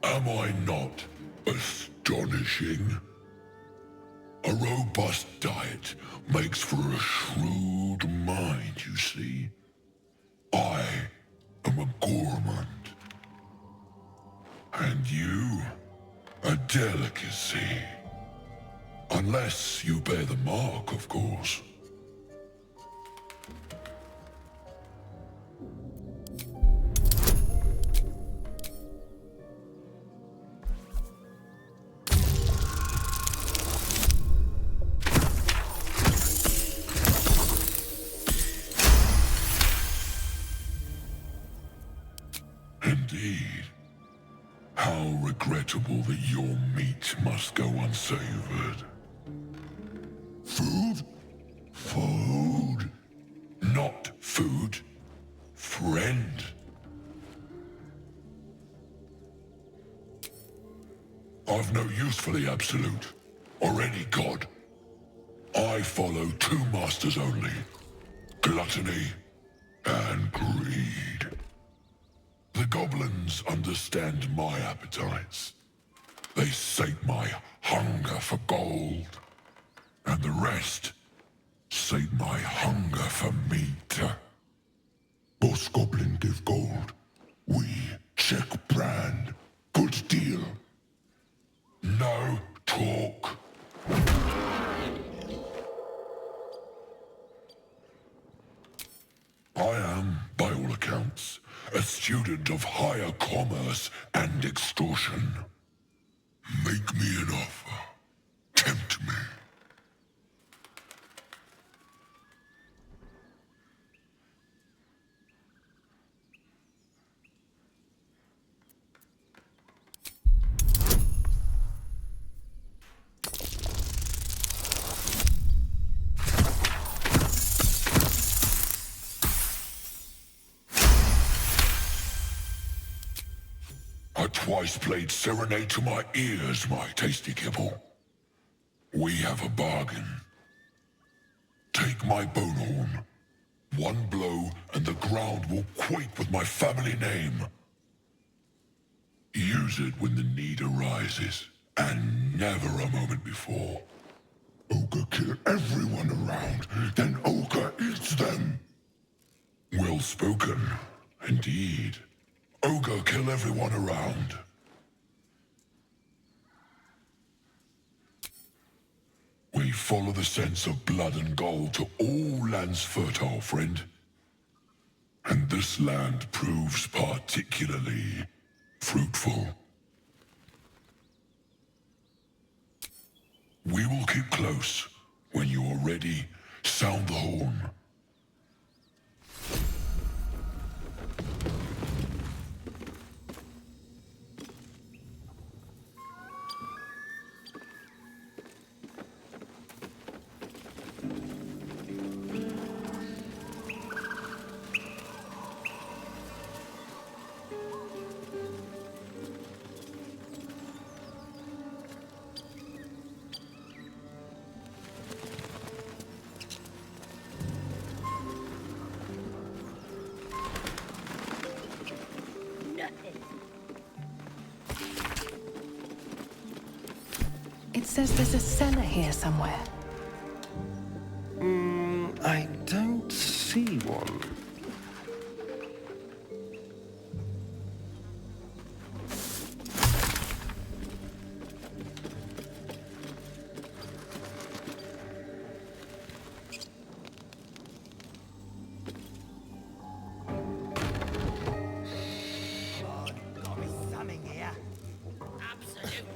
Am I not astonishing? A robust diet makes for a shrewd mind, you see. I am a gourmand. And you, a delicacy. Unless you bear the mark, of course. Indeed. How regrettable that your meat must go unsavored. Food? Food. Not food. Friend. I've no use for the Absolute, or any god. I follow two masters only. Gluttony and greed. The goblins understand my appetites. They sate my hunger for gold. And the rest sate my hunger for meat. Boss Goblin give gold. We check brand. Good deal. No talk. I am, by all accounts, a student of higher commerce and extortion. Make me an offer. Tempt me. I twice played serenade to my ears, my tasty kibble. We have a bargain. Take my bone horn. One blow and the ground will quake with my family name. Use it when the need arises, and never a moment before. Ogre kill everyone around, then Ogre eats them. Well spoken, indeed. Ogre kill everyone around. We follow the sense of blood and gold to all lands fertile, friend. And this land proves particularly fruitful. We will keep close. When you are ready, sound the horn. It says there's a cellar here somewhere. I don't see one.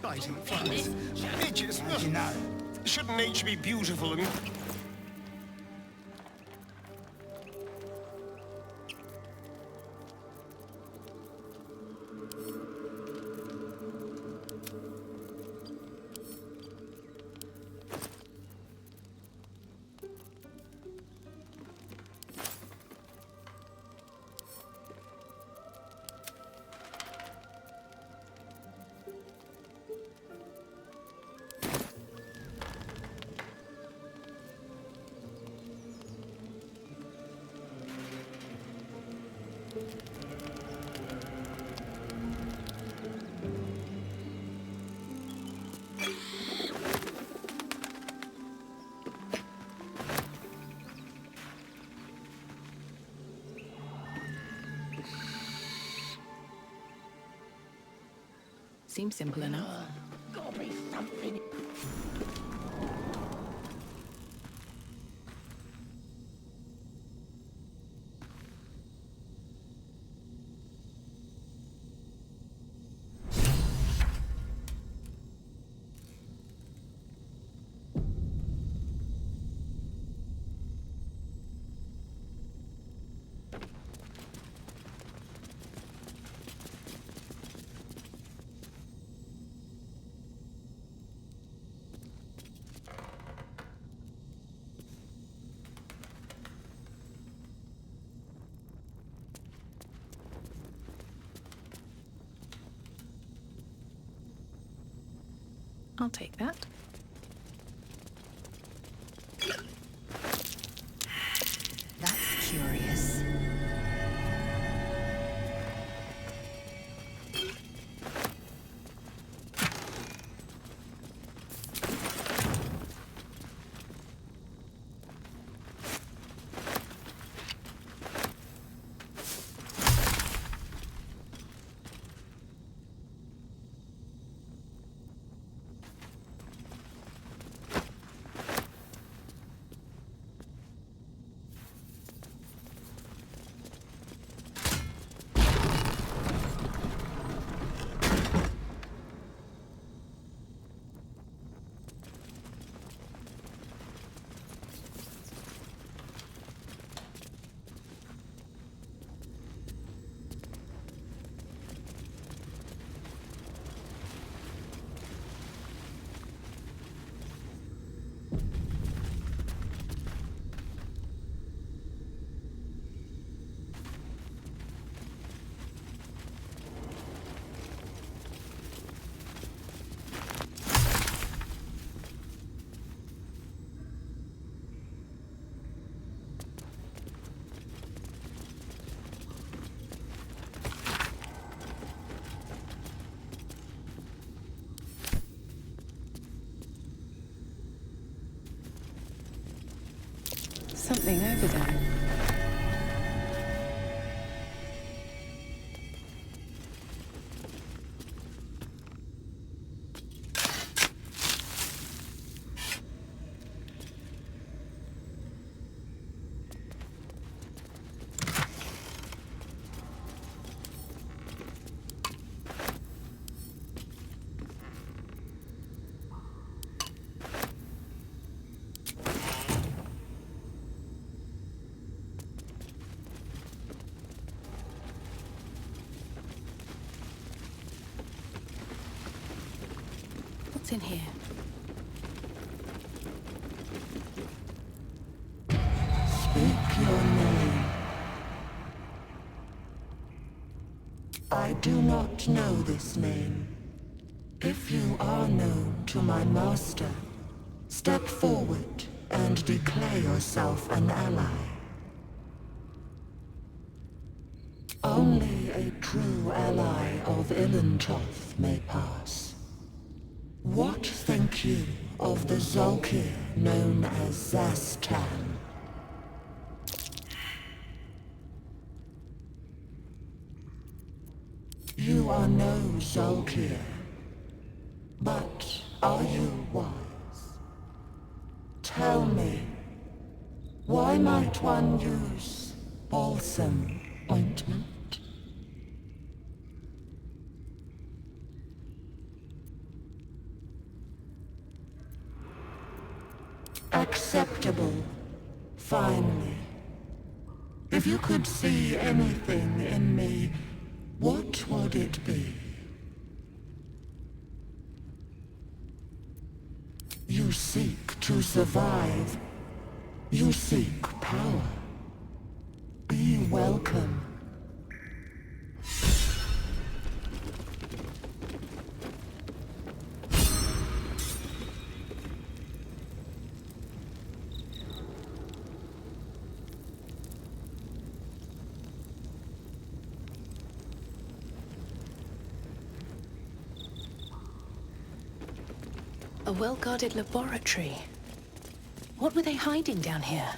biting flies. Midges. You know. Shouldn't nature be beautiful and... Seems simple enough. Gotta be something. I'll take that. That's curious. Something over there. What's in here? Speak your name. I do not know this name. If you are known to my master, step forward and declare yourself an ally. Only a true ally of Ilintoth may pass. What think you of the Zolkir known as Zastan? You are no Zolkir, but are you wise? Tell me, why might one use balsam ointment? Acceptable. Finally. If you could see anything in me, what would it be? You seek to survive. You seek power. Be welcome. A well-guarded laboratory. What were they hiding down here?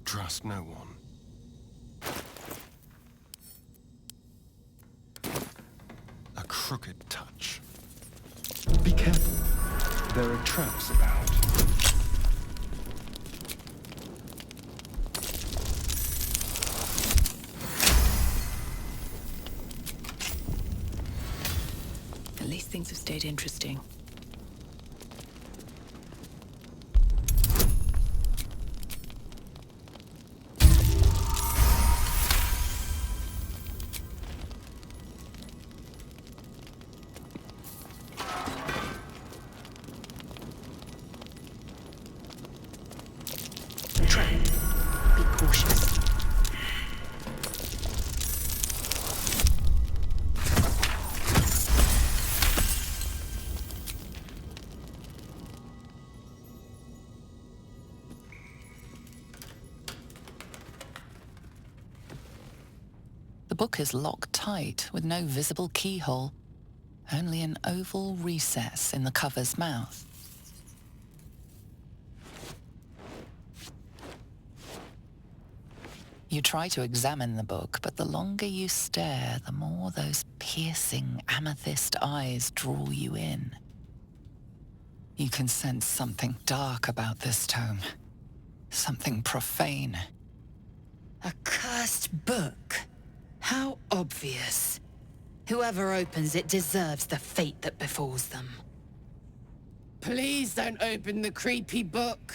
Trust no one. A crooked touch. Be careful. There are traps about. At least things have stayed interesting. Be cautious. The book is locked tight with no visible keyhole, only an oval recess in the cover's mouth. You try to examine the book, but the longer you stare, the more those piercing amethyst eyes draw you in. You can sense something dark about this tome. Something profane. A cursed book? How obvious. Whoever opens it deserves the fate that befalls them. Please don't open the creepy book.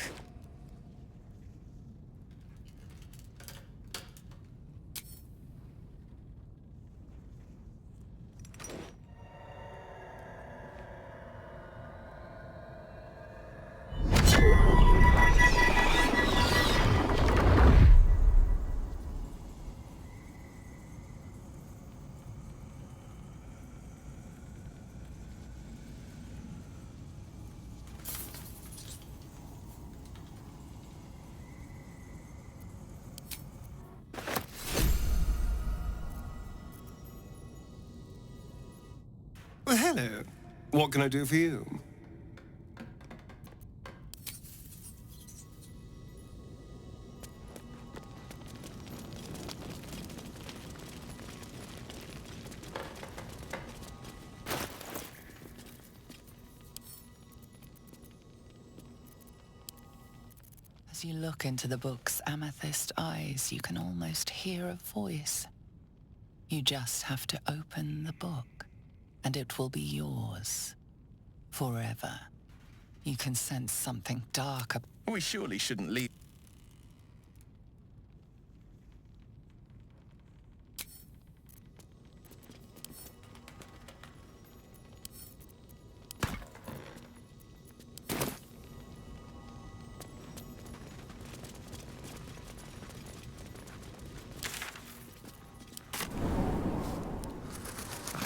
Well, hello. What can I do for you? As you look into the book's amethyst eyes, you can almost hear a voice. You just have to open the book. and it will be yours. Forever. You can sense something dark. We surely shouldn't leave.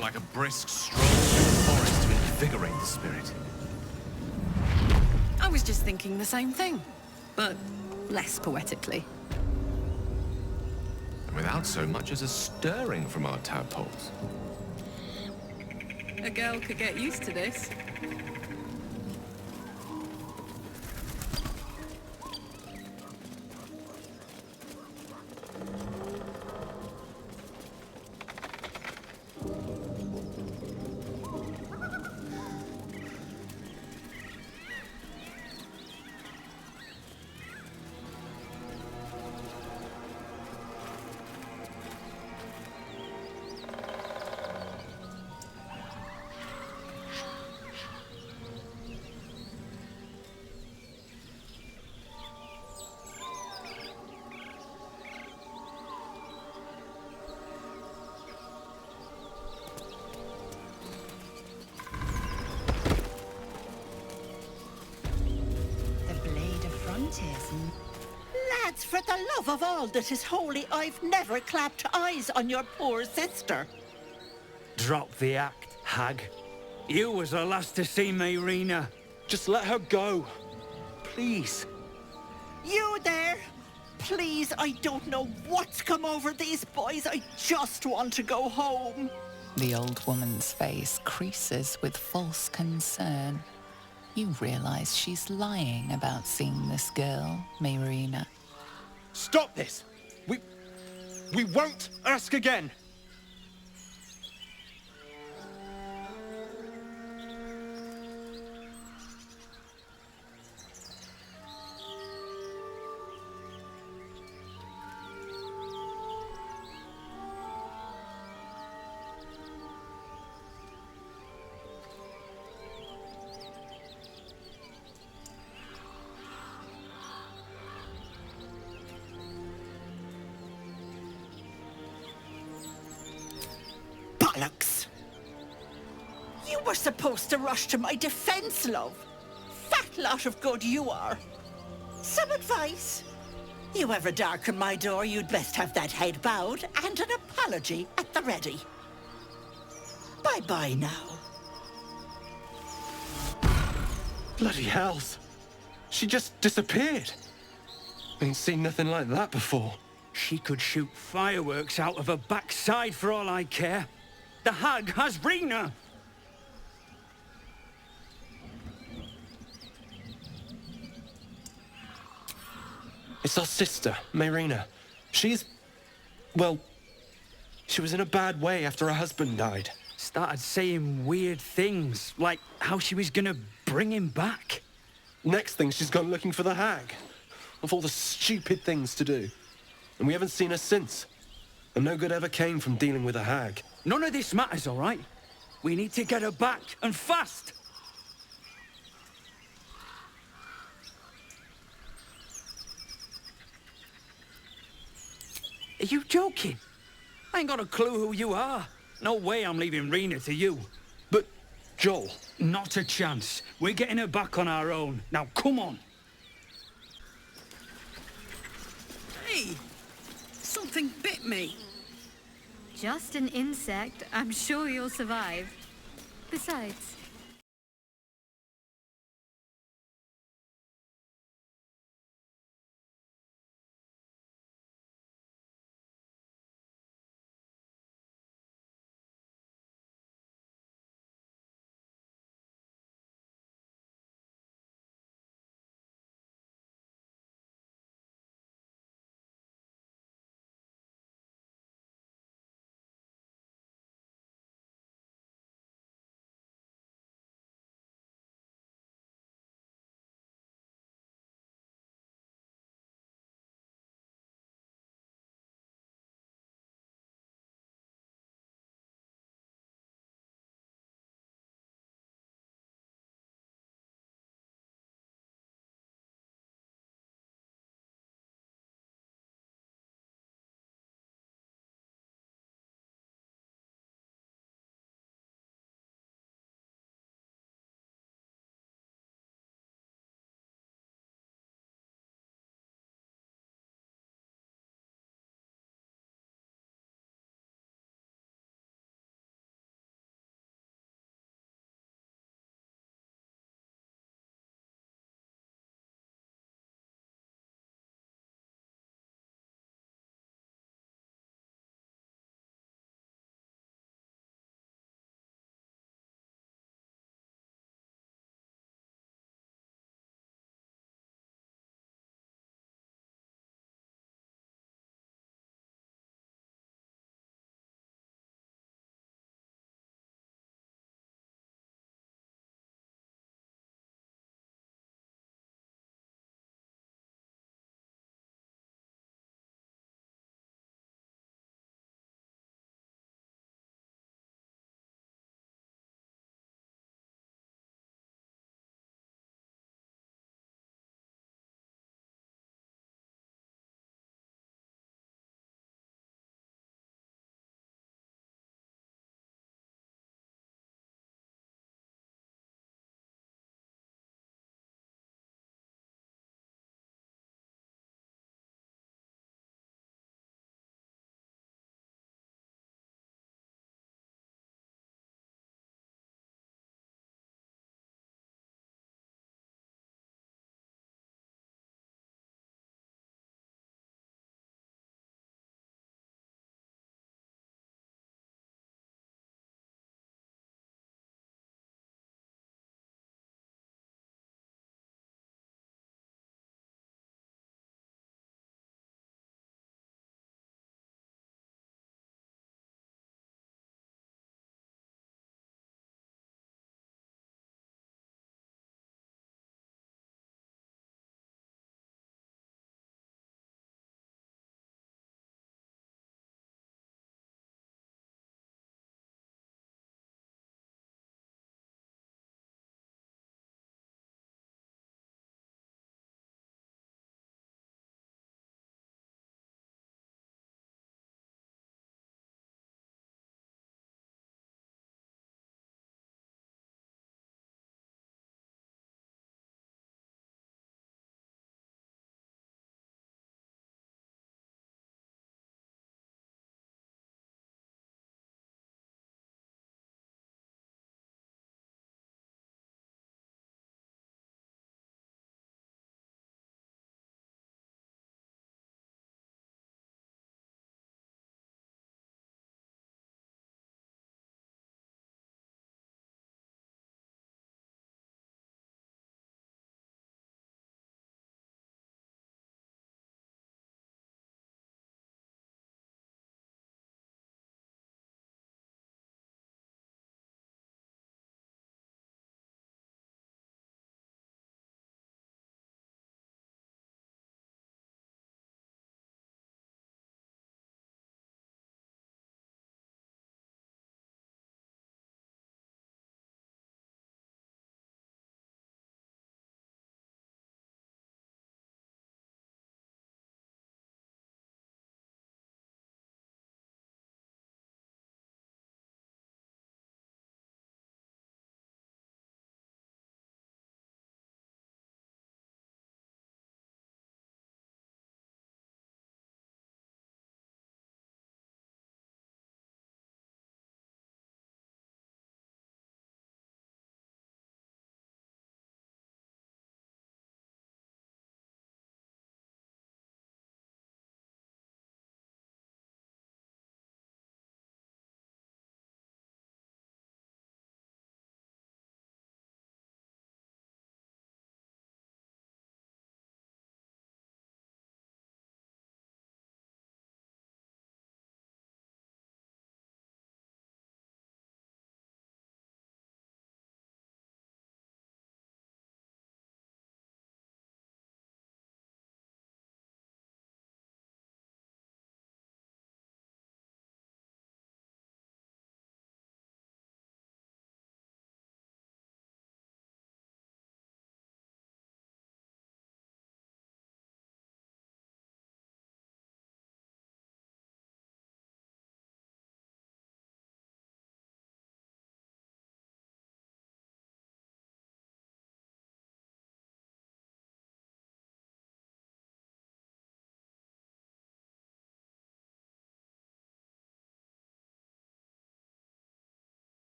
Like a brisk stroll through the forest to invigorate the spirit. I was just thinking the same thing, but less poetically. Without so much as a stirring from our tadpoles. A girl could get used to this. Lads, for the love of all that is holy, I've never clapped eyes on your poor sister. Drop the act, hag. You was the last to see Mayrina. Just let her go. Please. You there? Please, I don't know what's come over these boys. I just want to go home. The old woman's face creases with false concern. You realize she's lying about seeing this girl, Mayrina. Stop this! We won't ask again! Bollocks! You were supposed to rush to my defense, love. Fat lot of good you are. Some advice? You ever darken my door, you'd best have that head bowed and an apology at the ready. Bye-bye now. Bloody hells. She just disappeared. Ain't seen nothing like that before. She could shoot fireworks out of her backside for all I care. The hag has Rena! It's our sister, Mayrina. She's... well... she was in a bad way after her husband died. Started saying weird things, like how she was gonna bring him back. Next thing, she's gone looking for the hag. Of all the stupid things to do. And we haven't seen her since. And no good ever came from dealing with a hag. None of this matters, all right? We need to get her back, and fast! Are you joking? I ain't got a clue who you are. No way I'm leaving Rena to you. But, Joel... Not a chance. We're getting her back on our own. Now, come on. Hey! Something bit me. Just an insect. I'm sure you'll survive. Besides,